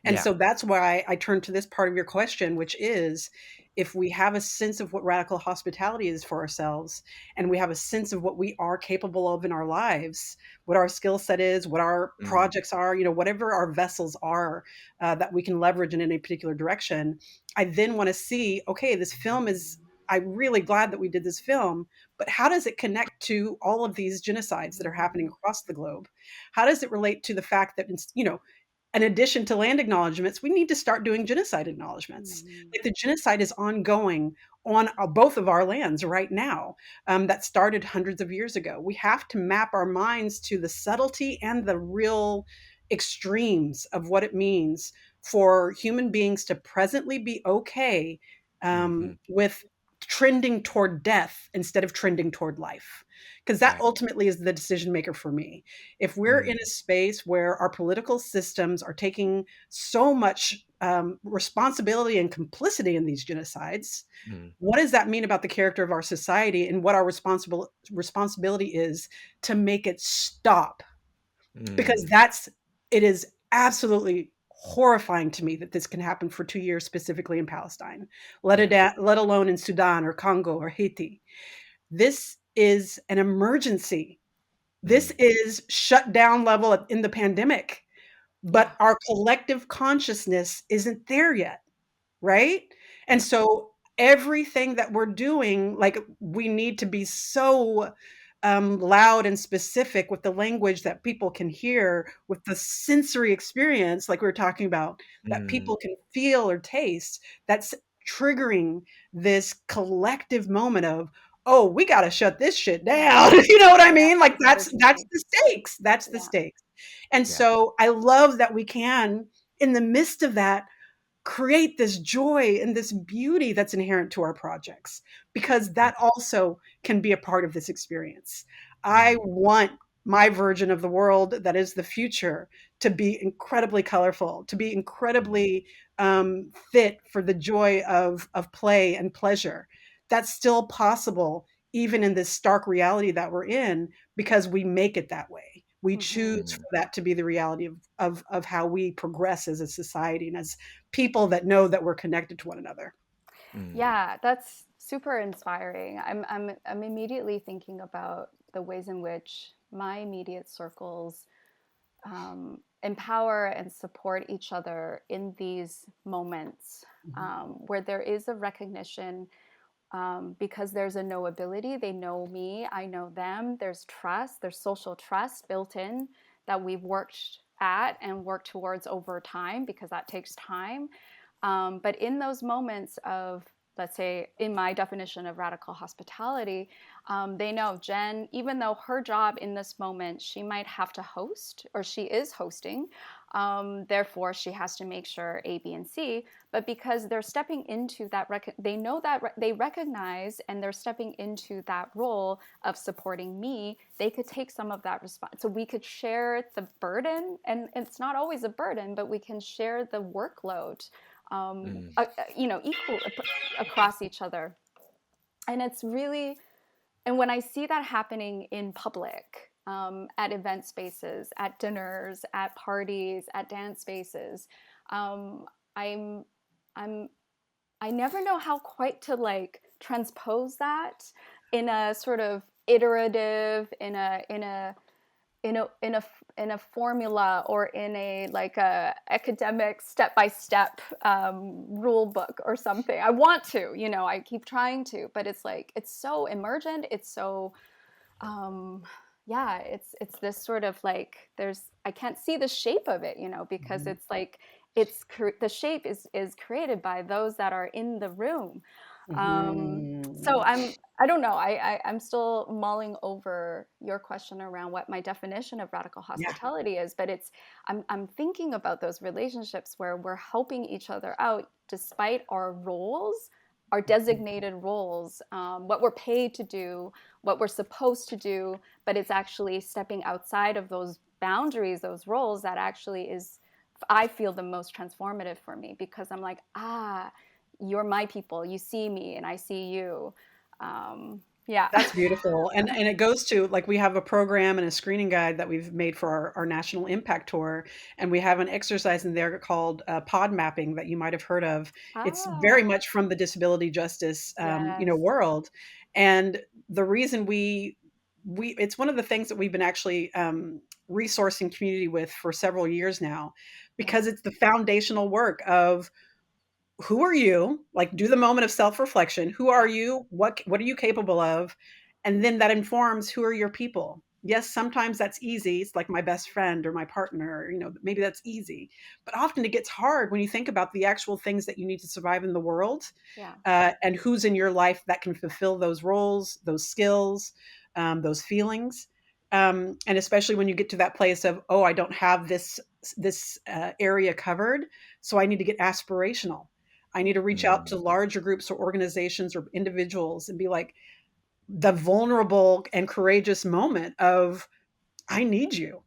And yeah. so that's why I turn to this part of your question, which is, if we have a sense of what radical hospitality is for ourselves, and we have a sense of what we are capable of in our lives, what our skill set is, what our Mm, projects are, whatever our vessels are, that we can leverage in any particular direction, I then want to see, okay, this film is, I'm really glad that we did this film, but how does it connect to all of these genocides that are happening Mhm. across the globe? How does it relate to the fact that, in addition to land acknowledgments, we need to start doing genocide acknowledgments. Mhm. Like, the genocide is ongoing on both of our lands right now, that started hundreds of years ago. We have to map our minds to the subtlety and the real extremes of what it means for human beings to presently be okay, hmm. with trending toward death instead of trending toward life. Because that Right. ultimately is the decision maker for me. If we're in Mm, a space where our political systems are taking so much responsibility and complicity in these genocides, mm, what does that mean about the character of our society, and what our responsibility is to make it stop? Because mm, it is absolutely horrifying to me that this can happen for 2 years specifically in Palestine, Yeah. let alone in Sudan or Congo or Haiti. This is an emergency. This Mm. is shutdown level in the pandemic, Yeah. but our collective consciousness isn't there yet, right? And Yeah. so everything that we're doing, like we need to be so loud and specific with the language that people can hear, with the sensory experience, like we were talking about, that Mm. people can feel or taste, that's triggering this collective moment of, oh, we got to shut this shit Yeah. down. You know what I Yeah. mean? Like It's that's urgency. the stakes. That's the Yeah. stakes. And Yeah. so I love that we can, in the midst of that, create this joy and this beauty that's inherent to our projects, because Mm. that also can be a part of this experience. I Mm. want my version of the world that is the future to be incredibly colorful, to be Mm. incredibly fit for the joy of play and pleasure. That's still possible even in this stark reality that we're in, because we make it that way. We Hmm. choose Mm. for that to be the reality of how we progress as a society and as people that know that we're connected to one another. Mm. Yeah, that's super inspiring. I'm immediately thinking about the ways in which my immediate circles empower and support each other in these moments Mhm. where there is a recognition because there's a knowability. They know me, I know them. There's trust, there's social trust built in that we've worked at and worked towards over time because that takes time. But in those moments of, let's say, in my definition of radical hospitality, they know Jen, even though her job in this moment, she might have to host or she is hosting. Therefore, she has to make sure A, B, and C. But because they're stepping into that, they know that they recognize and they're stepping into that role of supporting me, they could take some of that response. So we could share the burden, and it's not always a burden, but we can share the workload Mm. equal across each other. And it's really, and when I see that happening in public, at event spaces, at dinners, at parties, at dance spaces, um, I'm, I'm, I never know how quite to like transpose that in a sort of iterative, in a formula or in a like a academic step by step rule book or something. I want to, I keep trying to, but it's like it's so emergent. It's so um, yeah. It's this sort of like I can't see the shape of it, because Mhm. it's like the shape is created by those that are in the room. So Mhm. I don't know. I'm still mulling over your question around what my definition of radical Yeah. hospitality is, but I'm thinking about those relationships where we're helping each other out despite our roles, our Mhm. designated roles, what we're paid to do, what we're supposed to do, but it's actually stepping outside of those boundaries, those roles that actually is, I feel, the most transformative for me because I'm like, you're my people. You see me and I see you. Yeah. That's beautiful. And it goes to, like, we have a program and a screening guide that we've made for our national impact tour. And we have an exercise in there called pod mapping that you might have heard of. It's very Ah, much from the disability justice, yes. world. And the reason it's one of the things that we've been actually resourcing community with for several years now, Yeah. because it's the foundational work of, who are you? Like, do the moment of self-reflection. Who are Yeah. you? What are you capable of? And then that informs, who are your people? Yes, sometimes that's easy. It's like my best friend or my partner, maybe that's easy. But often it gets hard when you think about the actual things that you need to survive in the world, Yeah. and who's in your life that can fulfill those roles, those skills, those feelings. And especially when you get to that place of, oh, I don't have this area covered, so I need to get aspirational. I need to reach out to Mm. larger groups or organizations or individuals and be like, the vulnerable and courageous moment of, I need you,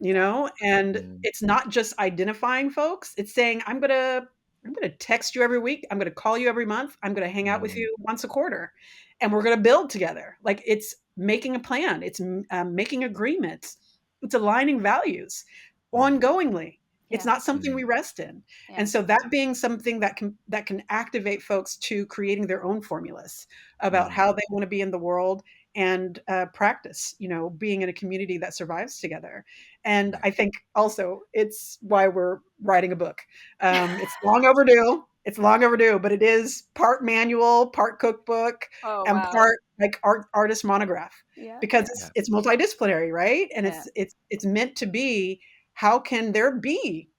Yeah. and Mm. it's not just identifying folks. It's saying, I'm going to text you every week. I'm going to call you every month. I'm going to hang out with Mm. you once a quarter, and we're going to build together. Like, it's making a plan. It's making agreements. It's aligning values Mm. ongoingly. It's Yeah. not something we Mm, rest in. Yeah. And so that being something that can activate folks to creating their own formulas about mm, how they want to be in the world and practice, being in a community that survives together. And yeah. I think also it's why we're writing a book. It's long overdue. It's long overdue, but it is part manual, part cookbook, Oh, and wow. part like artist monograph Yeah. because Yeah. Yeah. it's multidisciplinary, right? And Yeah. it's meant to be, how can there be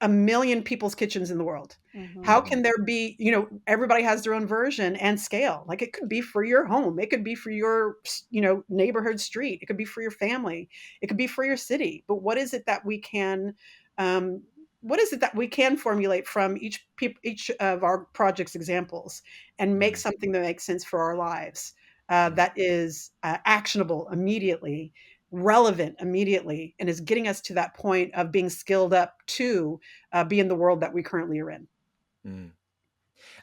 a million people's kitchens in the world? How Hmm. can Mhm. there be, everybody has their own version and scale. Like it could be for your home, it could be for your, neighborhood street, it could be for your family, it could be for your city. But um, what is it that we can formulate from each of our projects examples and make Mm, something that makes sense for our lives, mm, that is actionable immediately, relevant immediately, and is getting us to that point of being skilled up to be in the world that we currently are in. mm.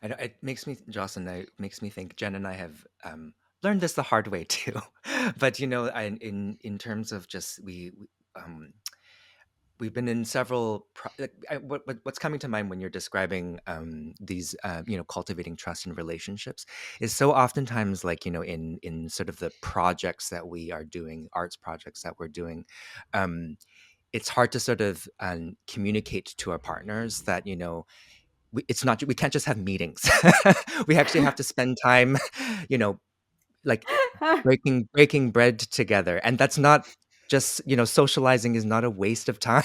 It makes me, Jocelyn, it makes me think Jen and I have learned this the hard way too. But in terms of just um, we've been in several. What's coming to mind when you're describing these, cultivating trust in relationships is so oftentimes like in sort of the projects that we are doing, arts projects that we're doing. Um, it's hard to sort of communicate to our partners that it's not, we can't just have meetings. We actually have to spend time, you know, like breaking bread together, and that's not just, socializing is not a waste of time.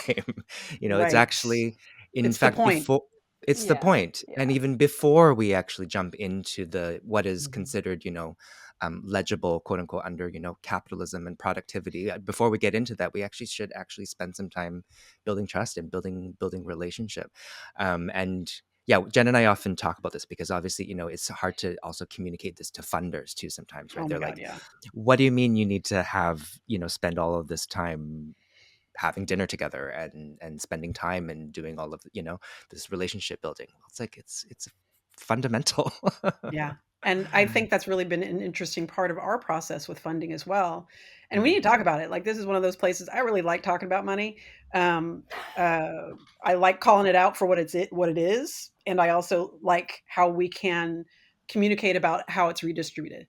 It's Right. actually, in It's the fact, point. before, it's the Yeah. point. And Yeah. even before we actually jump into the what is Mhm. considered, legible, quote unquote, under capitalism and productivity, before we get into that, we actually should actually spend some time building trust and building relationship. And yeah, Jen and I often talk about this because obviously, it's hard to also communicate this to funders too sometimes, right? Oh my They're God, like, yeah. what do you mean you need to have, spend all of this time having dinner together and spending time and doing all of, this relationship building? Well, it's like it's fundamental. Yeah. And I think that's really been an interesting part of our process with funding as well. And we Mm, need to talk about it. Like this is one of those places I really like talking about money. Um, uh, I like calling it out for what it is, and I also like how we can communicate about how it's redistributed.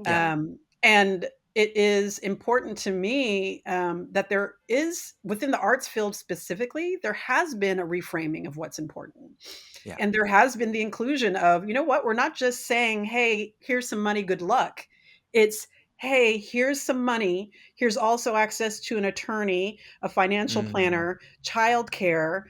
yeah. Hmm. And it is important to me that there is, within the arts field specifically, there has been a reframing of what's important. Yeah. And there has been the inclusion of, you know what, we're not just saying, hey, here's some money, good luck. It's, hey, here's some money. Here's also access to an attorney, a financial Mm, planner, childcare,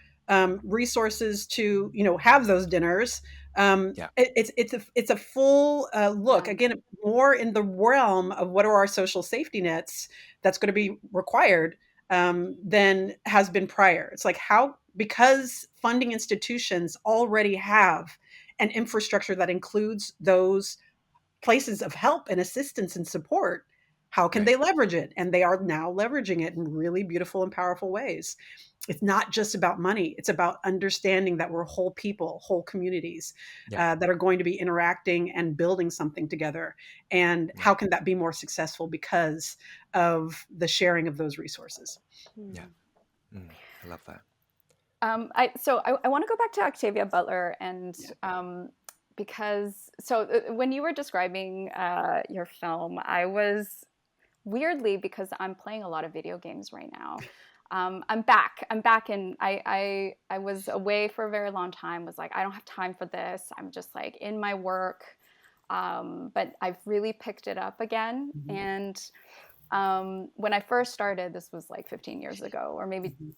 resources to, have those dinners. yeah. It's a full look, Yeah. again, more in the realm of what are our social safety nets that's going to be required than has been prior. It's like, how, because funding institutions already have an infrastructure that includes those places of help and assistance and support, how can Right. they leverage it? And they are now leveraging it in really beautiful and powerful ways. It's not just about money, it's about understanding that we're whole people, whole communities Yeah. that are going to be interacting and building something together. And Yeah. how can that be more successful because of the sharing of those resources? Yeah. Hmm. Mm, I love that. I want to go back to Octavia Butler and Yeah. because when you were describing your film, I was weirdly, because I'm playing a lot of video games right now. I'm back. I'm back, and I was away for a very long time. Was like, I don't have time for this. I'm just like in my work, but I've really picked it up again. Mhm. And when I first started, this was like 15 years ago, or maybe, Mhm.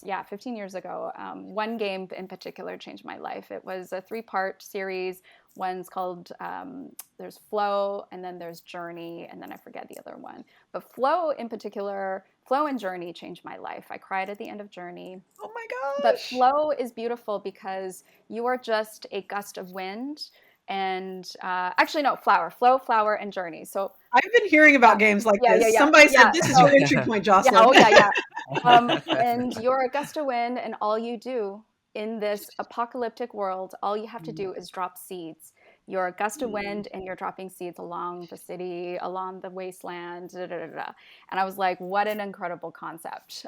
yeah, 15 years ago. One game in particular changed my life. It was a three-part series. One's called, there's Flow, and then there's Journey, and then I forget the other one. But Flow in particular, Flow and Journey changed my life. I cried at the end of Journey. Oh my But gosh. flow is beautiful because you are just a gust of wind. And actually, no, flow, flower, and journey. So I've been hearing yeah, about games like yeah, yeah, this. yeah, Somebody yeah. said this is So your entry point, yeah, Jocelyn. oh yeah, yeah. And you're a gust of wind, and all you do in this apocalyptic world, all you have to Mm, do is drop seeds. You're a gust of mm, wind, and you're dropping seeds along the city, along the wasteland, da, da, da, da. And I was like, what an incredible concept.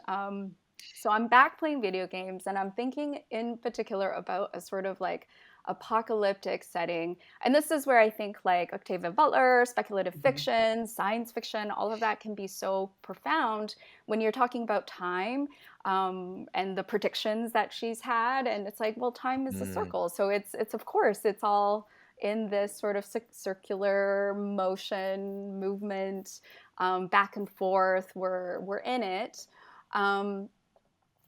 So I'm back playing video games, and I'm thinking in particular about a sort of like apocalyptic setting. And this is where I think like Octavia Butler, speculative Mhm. fiction, science fiction, all of that can be so profound when you're talking about time, and the predictions that she's had. And it's like, well, time is a Mm, circle, so it's of course it's all in this sort of circular motion movement, back and forth. We're in it. Um,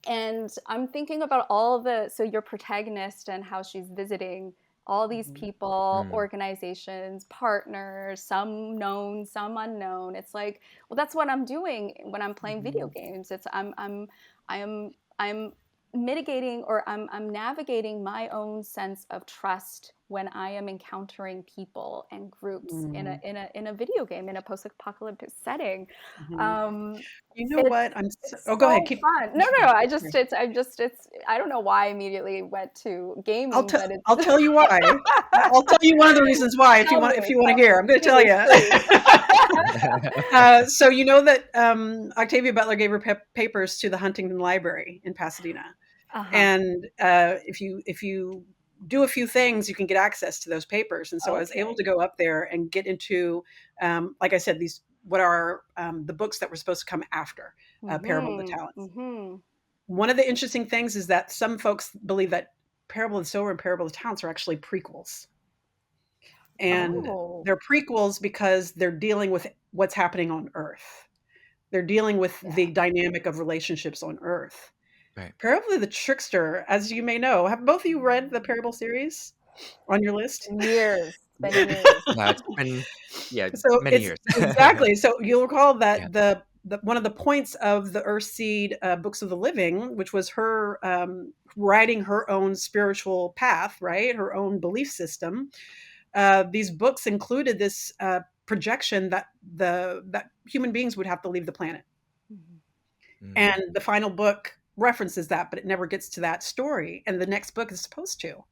and I'm thinking about all the, so your protagonist and how she's visiting all these Mhm. people, mm, organizations, partners, some known, some unknown. It's like, well, that's what I'm doing when I'm playing video Mhm. games. It's I'm mitigating, or I'm navigating my own sense of trust when I am encountering people and groups in a Mhm. video game, in a post-apocalyptic setting. Mhm. Um, You know it's what? it's Oh, go ahead. so Keep fun. No, keep no, no. going. It's, I don't know why I immediately went to I'll gaming, tell but it's, I'll tell you why. I'll tell you one of the reasons why if you want to tell hear. me, I'm going to tell please, you. please. So you know that Octavia Butler gave her papers to the Huntington Library in Pasadena, Uh-huh. and if you do a few things, you can get access to those papers. And so I was able Okay. to go up there and get into, like I said, these what are the books that were supposed to come after Parable of the Mm-hmm. Talents. Mm-hmm. One of the interesting things is that some folks believe that Parable of the Sower and Parable of the Talents are actually prequels. And Oh, they're prequels because they're dealing with what's happening on Earth. They're dealing with yeah. the dynamic of relationships on Earth. right. Parable of the Trickster, as you may know, have both of you read the Parable series on your list? Been years. It's been years. Yeah, it's been, yeah, So many it's years. exactly. So you'll recall Yeah. that the one of the points of the Earthseed Books of the Living, which was her writing her own spiritual path, right, her own belief system. These books included this projection that that human beings would have to leave the planet, Mhm. and Mm, the final book references that, but it never gets to that story. And the next book is supposed to.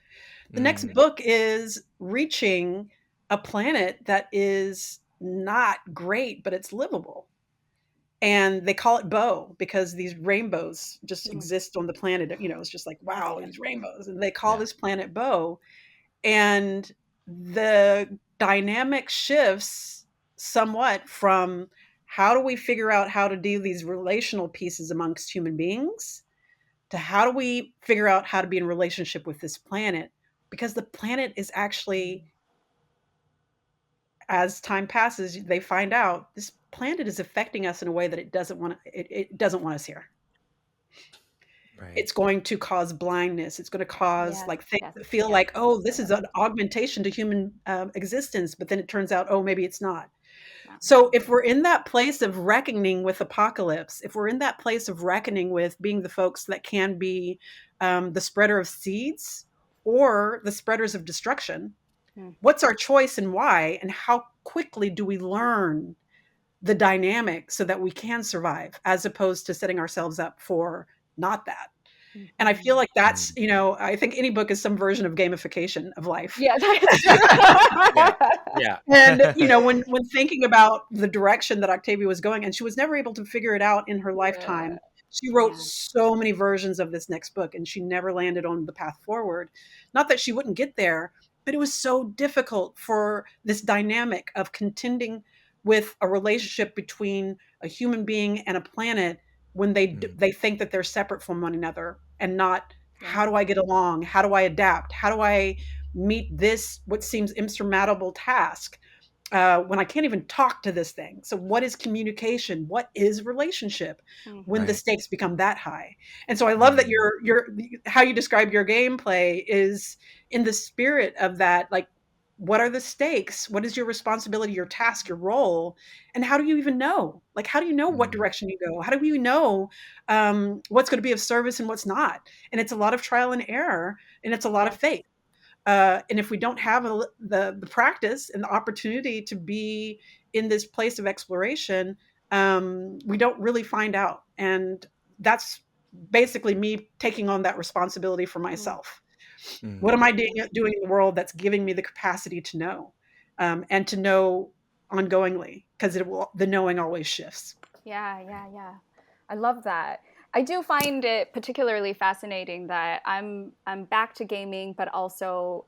The next mm, book is reaching a planet that is not great, but it's livable. And they call it Bow because these rainbows just Mm. exist on the planet. You know, it's just like, wow, Yeah. these rainbows. And they call yeah. this planet Bow. And the dynamic shifts somewhat from how do we figure out how to do these relational pieces amongst human beings to how do we figure out how to be in relationship with this planet, because the planet is actually, as time passes, they find out this planet is affecting us in a way that it doesn't want us here. Right. It's going to cause blindness. It's going to cause Yes, like things yes, that feel yes. like, oh, this is an augmentation to human existence, but then it turns out, oh, maybe it's not. No, So no. if we're in that place of reckoning with apocalypse, if we're in that place of reckoning with being the folks that can be the spreader of seeds or the spreaders of destruction, Mm. what's our choice and why? And how quickly do we learn the dynamic so that we can survive as opposed to setting ourselves up for not that? And I feel Mhm. like that's, Mm, I think any book is some version of gamification of life. Yeah, that's true. yeah. Yeah. And, when thinking about the direction that Octavia was going, and she was never able to figure it out in her Yeah, lifetime, she wrote yeah. so many versions of this next book, and she never landed on the path forward. Not that she wouldn't get there, but it was so difficult for this dynamic of contending with a relationship between a human being and a planet when Mm, they think that they're separate from one another and not how Yeah. do I get along? How do I adapt? How do I meet this what seems insurmountable task when I can't even talk to this thing? So what is communication? What is relationship when the Mhm. right. stakes become that high? And so I love that Mm, your how you describe your gameplay is in the spirit of that. Like, what are the stakes? What is your responsibility, your task, your role? And how do you even know? Like, how do you know what mm, direction you go? How do you know what's going to be of service and what's not? And it's a lot of trial and error, and it's a lot of Yes. faith. And if we don't have the practice and the opportunity to be in this place of exploration, we don't really find out. And that's basically me taking on that responsibility for Mm. myself. What mm, am I doing, Yeah. doing in the world that's giving me the capacity to know, and to know ongoingly? Because the knowing always shifts. Yeah, yeah, yeah. I love that. I do find it particularly fascinating that I'm back to gaming, but also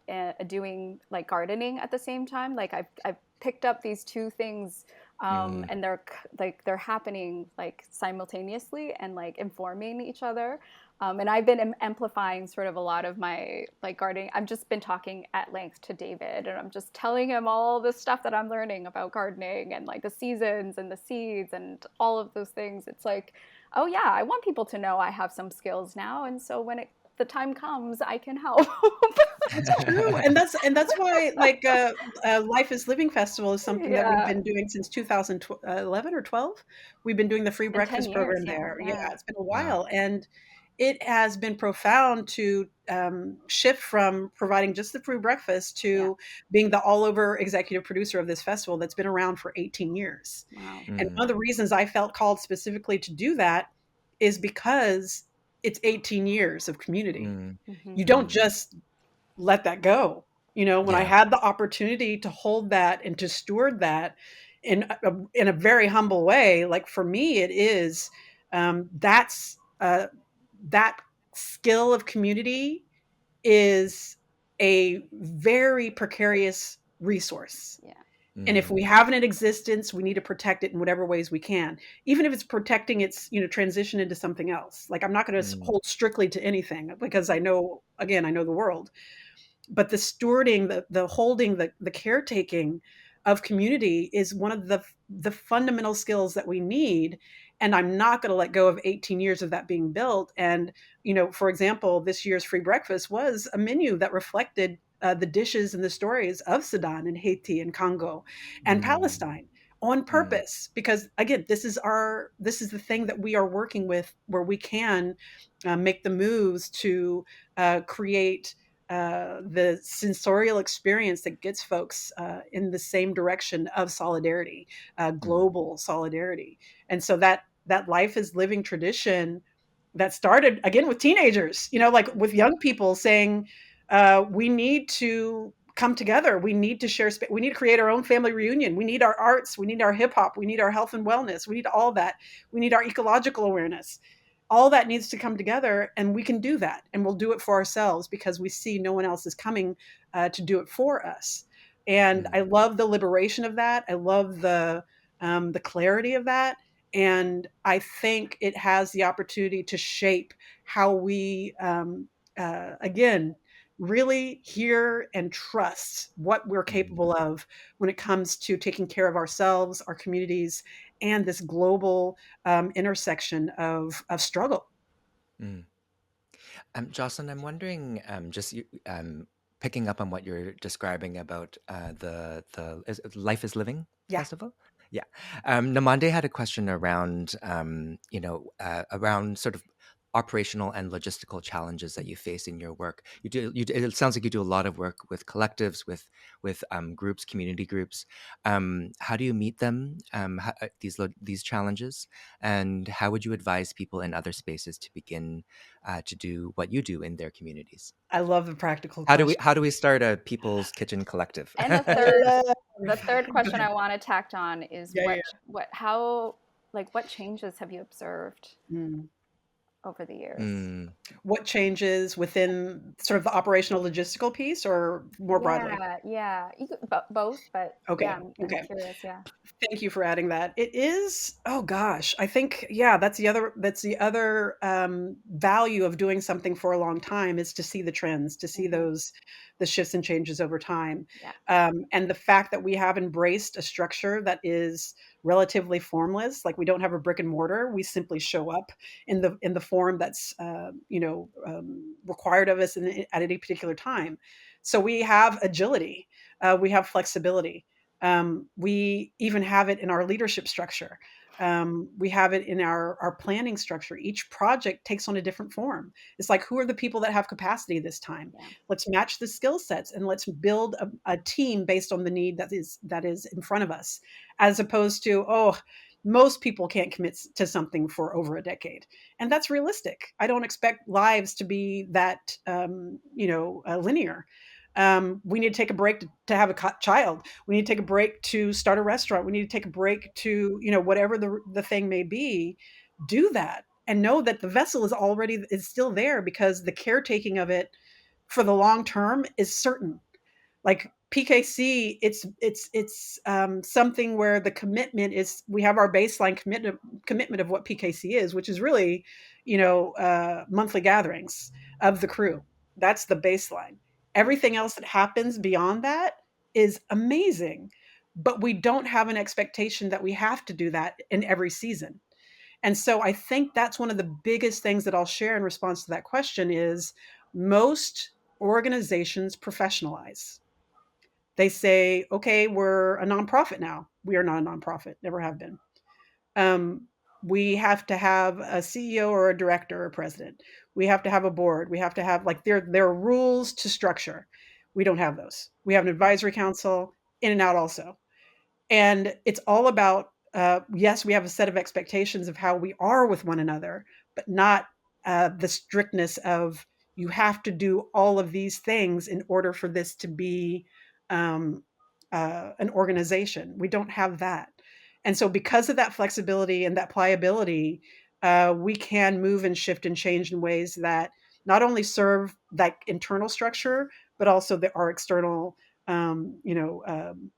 doing like gardening at the same time. Like I've picked up these two things, Mm, and they're happening like simultaneously and like informing each other. And I've been amplifying sort of a lot of my like gardening. I've just been talking at length to David, and I'm just telling him all the stuff that I'm learning about gardening and like the seasons and the seeds and all of those things. It's like, oh yeah, I want people to know I have some skills now, and so when the time comes, I can help. It's true, and that's why, like, Life is Living Festival is something that we've Yeah, been doing since 2011 or 12. We've been doing the free it's been 10 breakfast years program now. there. Yeah, Yeah, it's been a wow. while, and it has been profound to shift from providing just the free breakfast yeah. to being the all over executive producer of this festival that's been around for 18 years. Wow. And one Mm, of the reasons I felt called specifically to do that is because it's 18 years of community. mm, Hmm. You don't mm. just let that go. When I Yeah. had the opportunity to hold that and to steward that in a very humble way, like for me, it is that's that skill of community is a very precarious resource. Yeah. And if we Mm, have it in existence, we need to protect it in whatever ways we can, even if it's protecting its transition into something else. Like I'm not going to mm, hold strictly to anything because I know the world, but the stewarding, the holding, the caretaking of community is one of the fundamental skills that we need. And I'm not going to let go of 18 years of that being built. And for example, this year's free breakfast was a menu that reflected the dishes and the stories of Sudan and Haiti and Congo and mm, Palestine on mm, purpose, because again, this is the thing that we are working with, where we can make the moves to create the sensorial experience that gets folks in the same direction of solidarity, mm, global solidarity. And so that life is living tradition that started again with teenagers, like with young people saying, we need to come together. We need to share space. We need to create our own family reunion. We need our arts. We need our hip hop. We need our health and wellness. We need all that. We need our ecological awareness. All that needs to come together, and we can do that, and we'll do it for ourselves because we see no one else is coming to do it for us. And I mm, love the liberation of that. I love the clarity of that, and I think it has the opportunity to shape how we again really hear and trust what we're mm, capable of when it comes to taking care of ourselves, our communities, and this global intersection of struggle. mm. Jocelyn, I'm wondering, picking up on what you're describing about the Life is Living Yeah, festival. Yeah, Namande had a question around, around sort of operational and logistical challenges that you face in your work. It sounds like you do a lot of work with collectives, with groups, community groups. How do you meet them? These challenges, and how would you advise people in other spaces to begin to do what you do in their communities? I love the practical How question. do we start a people's kitchen collective? And the I third, love. the third Go question ahead. I want to tack on is Yeah, yeah. how, like, what changes have you observed Mm. over the years? Mm, What changes within sort of the operational logistical piece, or more broadly? Yeah, yeah, both, but yeah, Okay. I'm Okay. curious. Yeah. Thank you for adding that. It is, oh gosh, I think, yeah, that's the other value of doing something for a long time, is to see the trends, to see Hmm. the shifts and changes over time. Yeah. And the fact that we have embraced a structure that is relatively formless, like we don't have a brick and mortar, we simply show up in the form that's required of us at any particular time. So we have agility, we have flexibility, we even have it in our leadership structure. We have it in our planning structure. Each project takes on a different form. It's like, who are the people that have capacity this time? Yeah. Let's match the skill sets and let's build a team based on the need that is in front of us, as opposed to, oh, most people can't commit to something for over a decade, and that's realistic. I don't expect lives to be that linear. We need to take a break to have a child. We need to take a break to start a restaurant. We need to take a break to, whatever the thing may be. Do that. and know that the vessel is still there, because the caretaking of it for the long term is certain. Like PKC, it's something where the commitment is, we have our baseline commitment of what PKC is, which is really, monthly gatherings of the crew. That's the baseline. Everything else that happens beyond that is amazing, but we don't have an expectation that we have to do that in every season. And so I think that's one of the biggest things that I'll share in response to that question is most organizations professionalize. They say, okay, we're a nonprofit now. We are not a nonprofit, never have been. Um, we have to have a CEO or a director or a president. We have to have a board. We have to have, like, there are rules to structure. We don't have those. We have an advisory council, in and out also. And it's all about, yes, we have a set of expectations of how we are with one another, but not the strictness of you have to do all of these things in order for this to be um, an organization. We don't have that. And so, because of that flexibility and that pliability, we can move and shift and change in ways that not only serve that internal structure, but also our external, um, you know, um,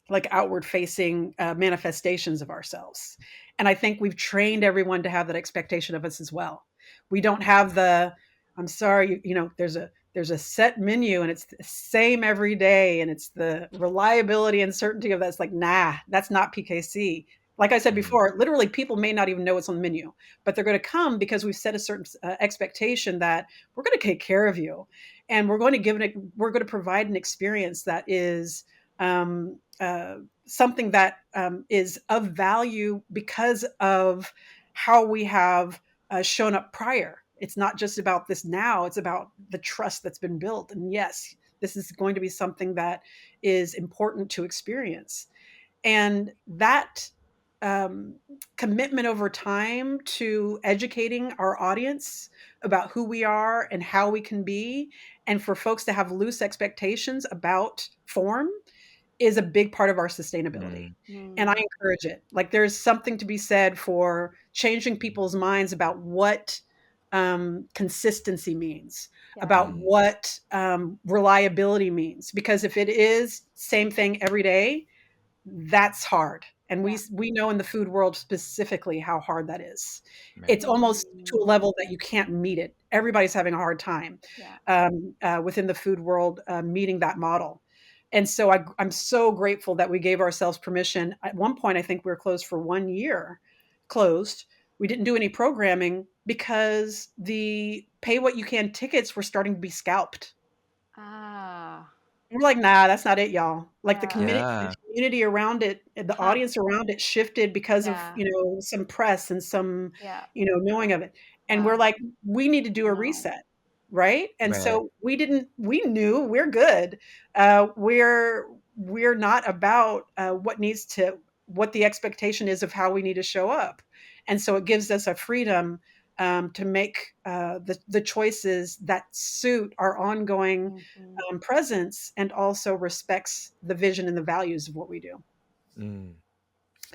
like outward facing manifestations of ourselves. And I think we've trained everyone to have that expectation of us as well. We don't have the, I'm sorry, there's a set menu and it's the same every day, and it's the reliability and certainty of that's like, nah, that's not PKC. Like I said Mm. before, literally people may not even know what's on the menu, but they're going to come because we've set a certain expectation that we're going to take care of you, and we're going to provide an experience that is something that is of value because of how we have shown up prior. It's not just about this now, it's about the trust that's been built. And yes, this is going to be something that is important to experience. And that um, commitment over time to educating our audience about who we are and how we can be, and for folks to have loose expectations about form, is a big part of our sustainability. Mm. And I Mm. encourage it. Like, there's something to be said for changing people's minds about what consistency means, Yeah. about Mm. what reliability means. Because if it is same thing every day, that's hard. And we Yeah. we know in the food world specifically how hard that is. It's Right. almost to a Mm. level that you can't meet it. Everybody's having a hard time Yeah. within the food world meeting that model. And so I'm so grateful that we gave ourselves permission. At one point, I think we were closed for 1 year, closed. We didn't do any programming because the pay what you can tickets were starting to be scalped. Ah. We're like, "Nah, that's not it, y'all." Like, Yeah. Yeah. the community around it, the Huh. audience around it shifted because of, Yeah. some press and some, Yeah. knowing of it, and we're Wow. like, "We need to do a No. reset." Right? And Right. so we knew we're good. We're not about, what the expectation is of how we need to show up. And so it gives us a freedom, to make, the choices that suit our ongoing Mhm. presence, and also respects the vision and the values of what we do. Mm.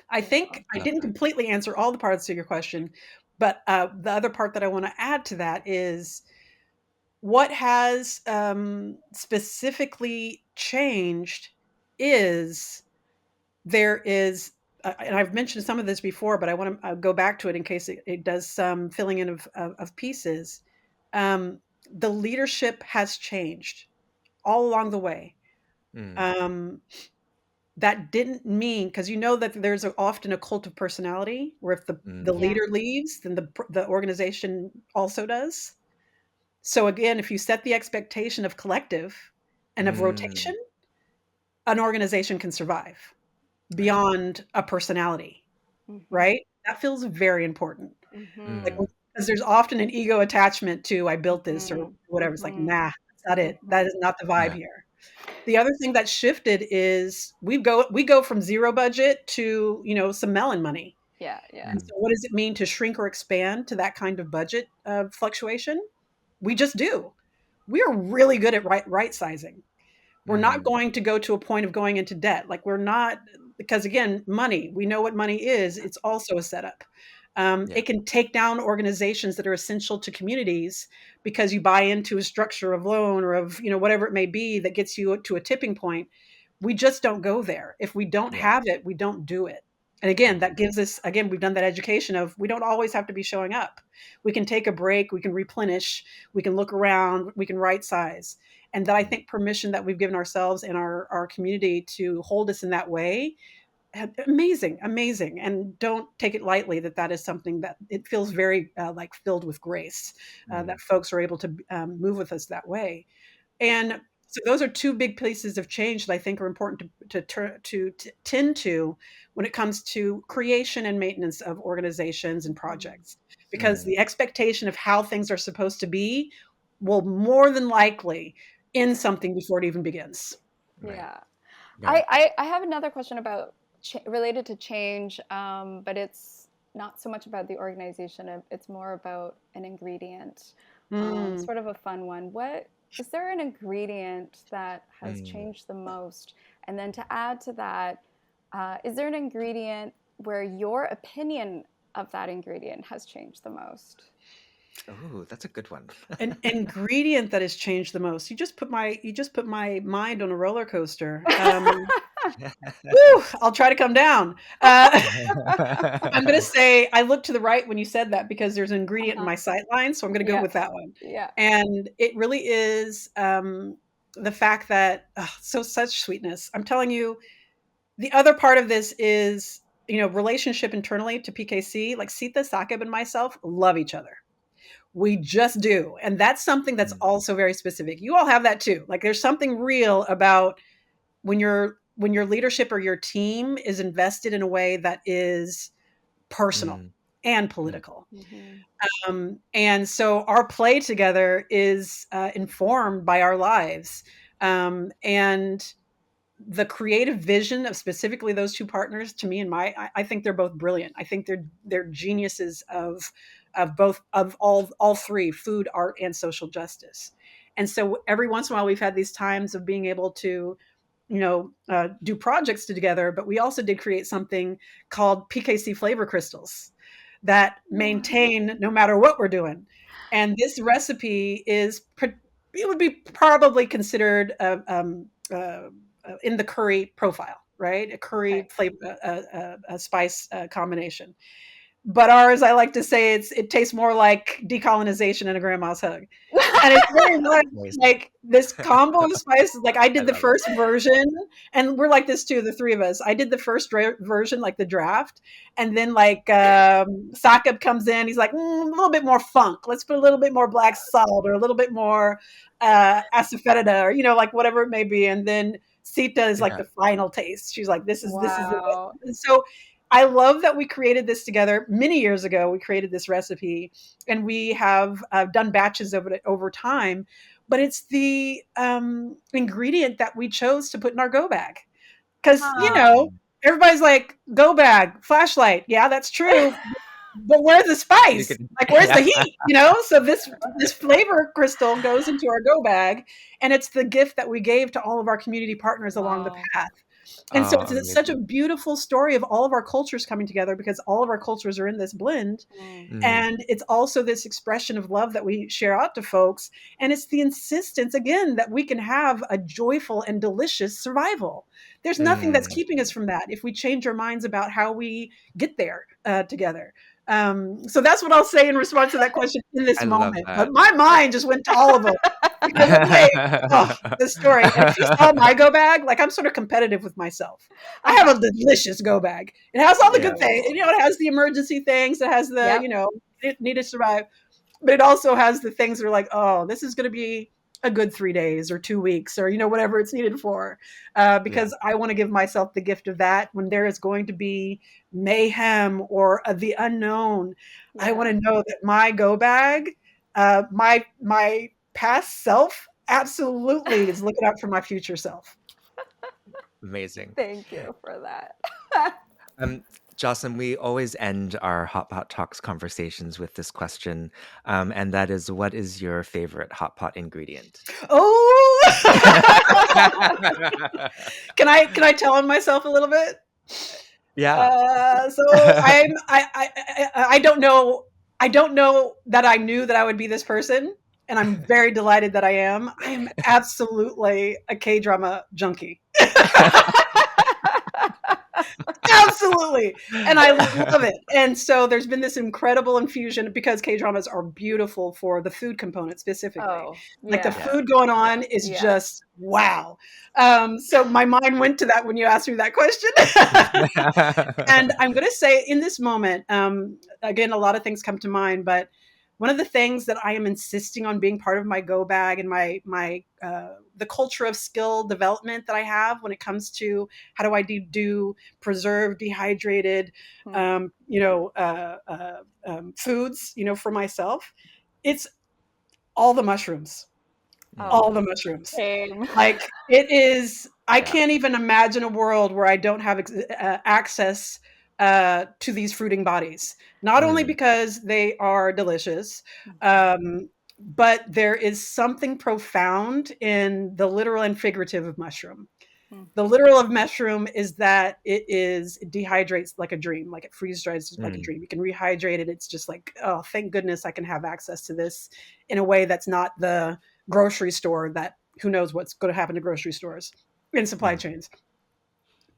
I think Beautiful. I Love didn't that. completely answer all the parts of your question, but the other part that I want to add to that is what has specifically changed is there is, and I've mentioned some of this before, but I want to go back to it in case it does some filling in of pieces. Um, the leadership has changed all along the way. Mm. Um, that didn't mean, because that there's often a cult of personality where if the Mm. Yeah. leader leaves, then the organization also does. So again, if you set the expectation of collective and of rotation, Mm. an organization can survive Right. beyond a personality, Mhm. right? That feels very important. Like, Mhm. Mm. because there's often an ego attachment to I built this or Mhm. whatever. It's like, Mhm. nah, that's not it. That Mhm. is not the vibe Yeah. here. The other thing that shifted is we go from 0 budget to, some melon money. Yeah. Yeah. And so Mm. what does it mean to shrink or expand to that kind of budget fluctuation? We just do. We are really good at right sizing. We're not Mm. going to go to a point of going into debt. Like, we're not, because again, money, we know what money is. It's also a setup. Yeah. It can take down organizations that are essential to communities because you buy into a structure of loan or of, whatever it may be that gets you to a tipping point. We just don't go there. If we don't Yeah. have it, we don't do it. And again, that Mhm. gives us, again, we've done that education of we don't always have to be showing up. We can take a break, we can replenish, we can look around, we can right size. And that, I Mhm. think, permission that we've given ourselves and our community to hold us in that way, amazing, amazing. And don't take it lightly that that is something that it feels very like filled with grace, Mhm. that folks are able to move with us that way. And so those are two big pieces of change that I think are important to tend to when it comes to creation and maintenance of organizations and Mhm. projects, because Mhm. the expectation of how things are supposed to be will more than likely end something before it even begins. Right. Yeah. Right. I have another question about related to change, but it's not so much about the organization. It's more about an ingredient, Mm. sort of a fun one. What is there an ingredient that has Mm. changed the most? And then to add to that, is there an ingredient where your opinion of that ingredient has changed the most? Oh, that's a good one. An ingredient that has changed the most. You just put my mind on a roller coaster. Whew, I'll try to come down. I'm gonna say I looked to the right when you said that because there's an ingredient in Uh-huh. my sight line, so I'm gonna go Yeah, with that one. yeah. And it really is, the fact that such sweetness. I'm telling you, the other part of this is, relationship internally to PKC, like Sita, Sakib, and myself love each other. We just do. And that's something that's Mm. also very specific. You all have that too. Like there's something real about when your leadership or your team is invested in a way that is personal Mm. and Mm. political. Mm-hmm. And so our play together is informed by our lives. And the creative vision of specifically those two partners, to me, and I think they're both brilliant. I think they're geniuses of both, of all three: food, art, and social justice. And so every once in a while we've had these times of being able to do projects together, but we also did create something called PKC flavor crystals that What? maintain no matter what we're doing. And this recipe it would be probably considered in the curry profile, right? A curry Okay. flavor, a spice combination. But ours, I like to say, it tastes more like decolonization and a grandma's hug. And it's very much Amazing. like this combo of spices. Like I I did the love it. first version, and we're like this too, the three of us. I did the first version, like the draft, and then like Sakib comes in. He's like, a little bit more funk. Let's put a little bit more black salt or a little bit more asafoetida, or like whatever it may be. And then Sita is like Yeah. the final taste. She's like, this is it. Wow. And so I love that we created this together many years ago. We created this recipe, and we have done batches of it over time. But it's the ingredient that we chose to put in our go bag because Huh. everybody's like, go bag, flashlight. Yeah, that's true. But where's the You spice? could Like, where's the yeah. heat? So this flavor crystal goes into our go bag, and it's the gift that we gave to all of our community partners along the Wow. path. And so Oh, it's such a amazing. beautiful story of all of our cultures coming together because all of our cultures are in this blend. Mm. Mm. And it's also this expression of love that we share out to folks. And it's the insistence, again, that we can have a joyful and delicious survival. There's nothing that's Mm. keeping us from that if we change our minds about how we get there together. So that's what I'll say in response to that question in this I love moment. But that. my mind just went to all of them because I'm like, oh, the story. And if you saw my go bag, like I'm sort of competitive with myself. I have Uh-huh. a delicious go bag. It has all the good Yeah. things. Ooh. It has the emergency things. It has the, Yep. it need to survive. But it also has the things that are like, oh, this is going to be a good 3 days or 2 weeks or, whatever it's needed for. Yeah. Because I want to give myself the gift of that when there is going to be mayhem or the unknown. I want Yeah. to know that my go bag, my past self absolutely is looking out for my future self. Amazing. Thank you for that. Um, Jocelyn, we always end our Hot Pot Talks conversations with this question, and that is, what is your favorite hot pot ingredient? Oh, can I tell on myself a little bit? Yeah. So I don't know. I don't know that I knew that I would be this person, and I'm very delighted that I am. I am absolutely a K drama junkie. Absolutely. And I love it. And so there's been this incredible infusion because K dramas are beautiful for the food component specifically. Oh, Like the yeah. Yeah. food going Yeah. on is Yeah. just wow. So my mind went to that when you asked me that question. And I'm going to say in this moment, again, a lot of things come to mind, but one of the things that I am insisting on being part of my go bag and my the culture of skill development that I have when it comes to how do I do preserved, dehydrated, Hmm. foods, for myself. It's all the mushrooms, Oh, all Mm, the mushrooms. same. Like it is, I yeah. can't even imagine a world where I don't have access to these fruiting bodies. Not only Mm, because they are delicious, Mhm. but there is something profound in the literal and figurative of mushroom. The Mhm. literal of mushroom is that it dehydrates like a dream, like it freeze dries like a mm, dream. You can rehydrate it. It's just like, oh, thank goodness I can have access to this in a way that's not the grocery store that who knows what's going to happen to grocery stores in supply mm, chains.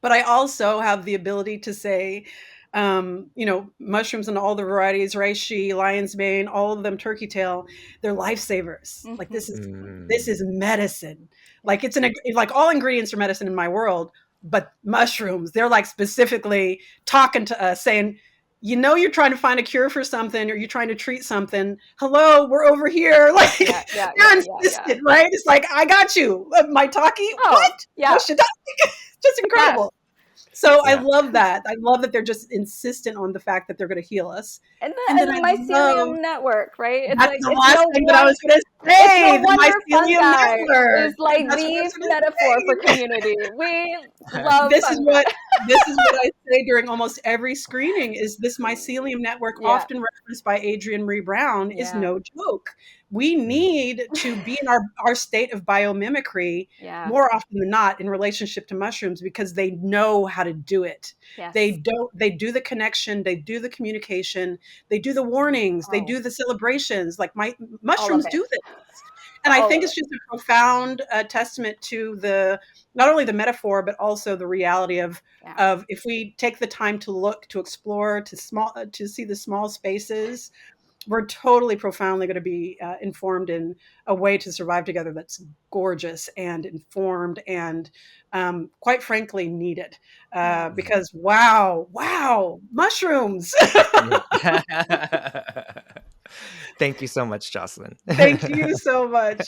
But I also have the ability to say, mushrooms and all the varieties, reishi, lion's mane, all of them, turkey tail, they're lifesavers. Like Mhm. this mm, is medicine. Yeah. Like like all ingredients are medicine in my world, but mushrooms, they're like specifically talking to us, saying, you're trying to find a cure for something or you're trying to treat something. Hello, we're over here. Like Yeah. Yeah. they're Yeah. Yeah. Yeah. insistent, right? It's like, I got you. My talkie, Oh, what? yeah. What's your just Yeah. incredible. So I yeah. love that. I love that they're just insistent on the fact that they're going to heal us. And And then the I love mycelium network, right? It's that's like the last thing that I was going to it's say, no the wonder mycelium fungi network. is like That's what I the was going to metaphor for say. community. We love This is fungi. what I say during almost every screening is this mycelium network, Yeah. often referenced by Adrienne Marie Brown, is Yeah. no joke. We Mm, need to be in our state of biomimicry Yeah. more often than not in relationship to mushrooms because they know how to do it. Yes. They do the connection, they do the communication, they do the warnings, they Oh, do the celebrations. Like my all of mushrooms it. do this. And I All of think it. it's just a profound testament to the not only the metaphor but also the reality Yeah. of if we take the time to look, to explore, to see the small spaces, we're totally profoundly going to be informed in a way to survive together that's gorgeous and informed and quite frankly needed Yes. mm, because wow, mushrooms. yeah. Thank you so much, Jocelyn. Thank you so much.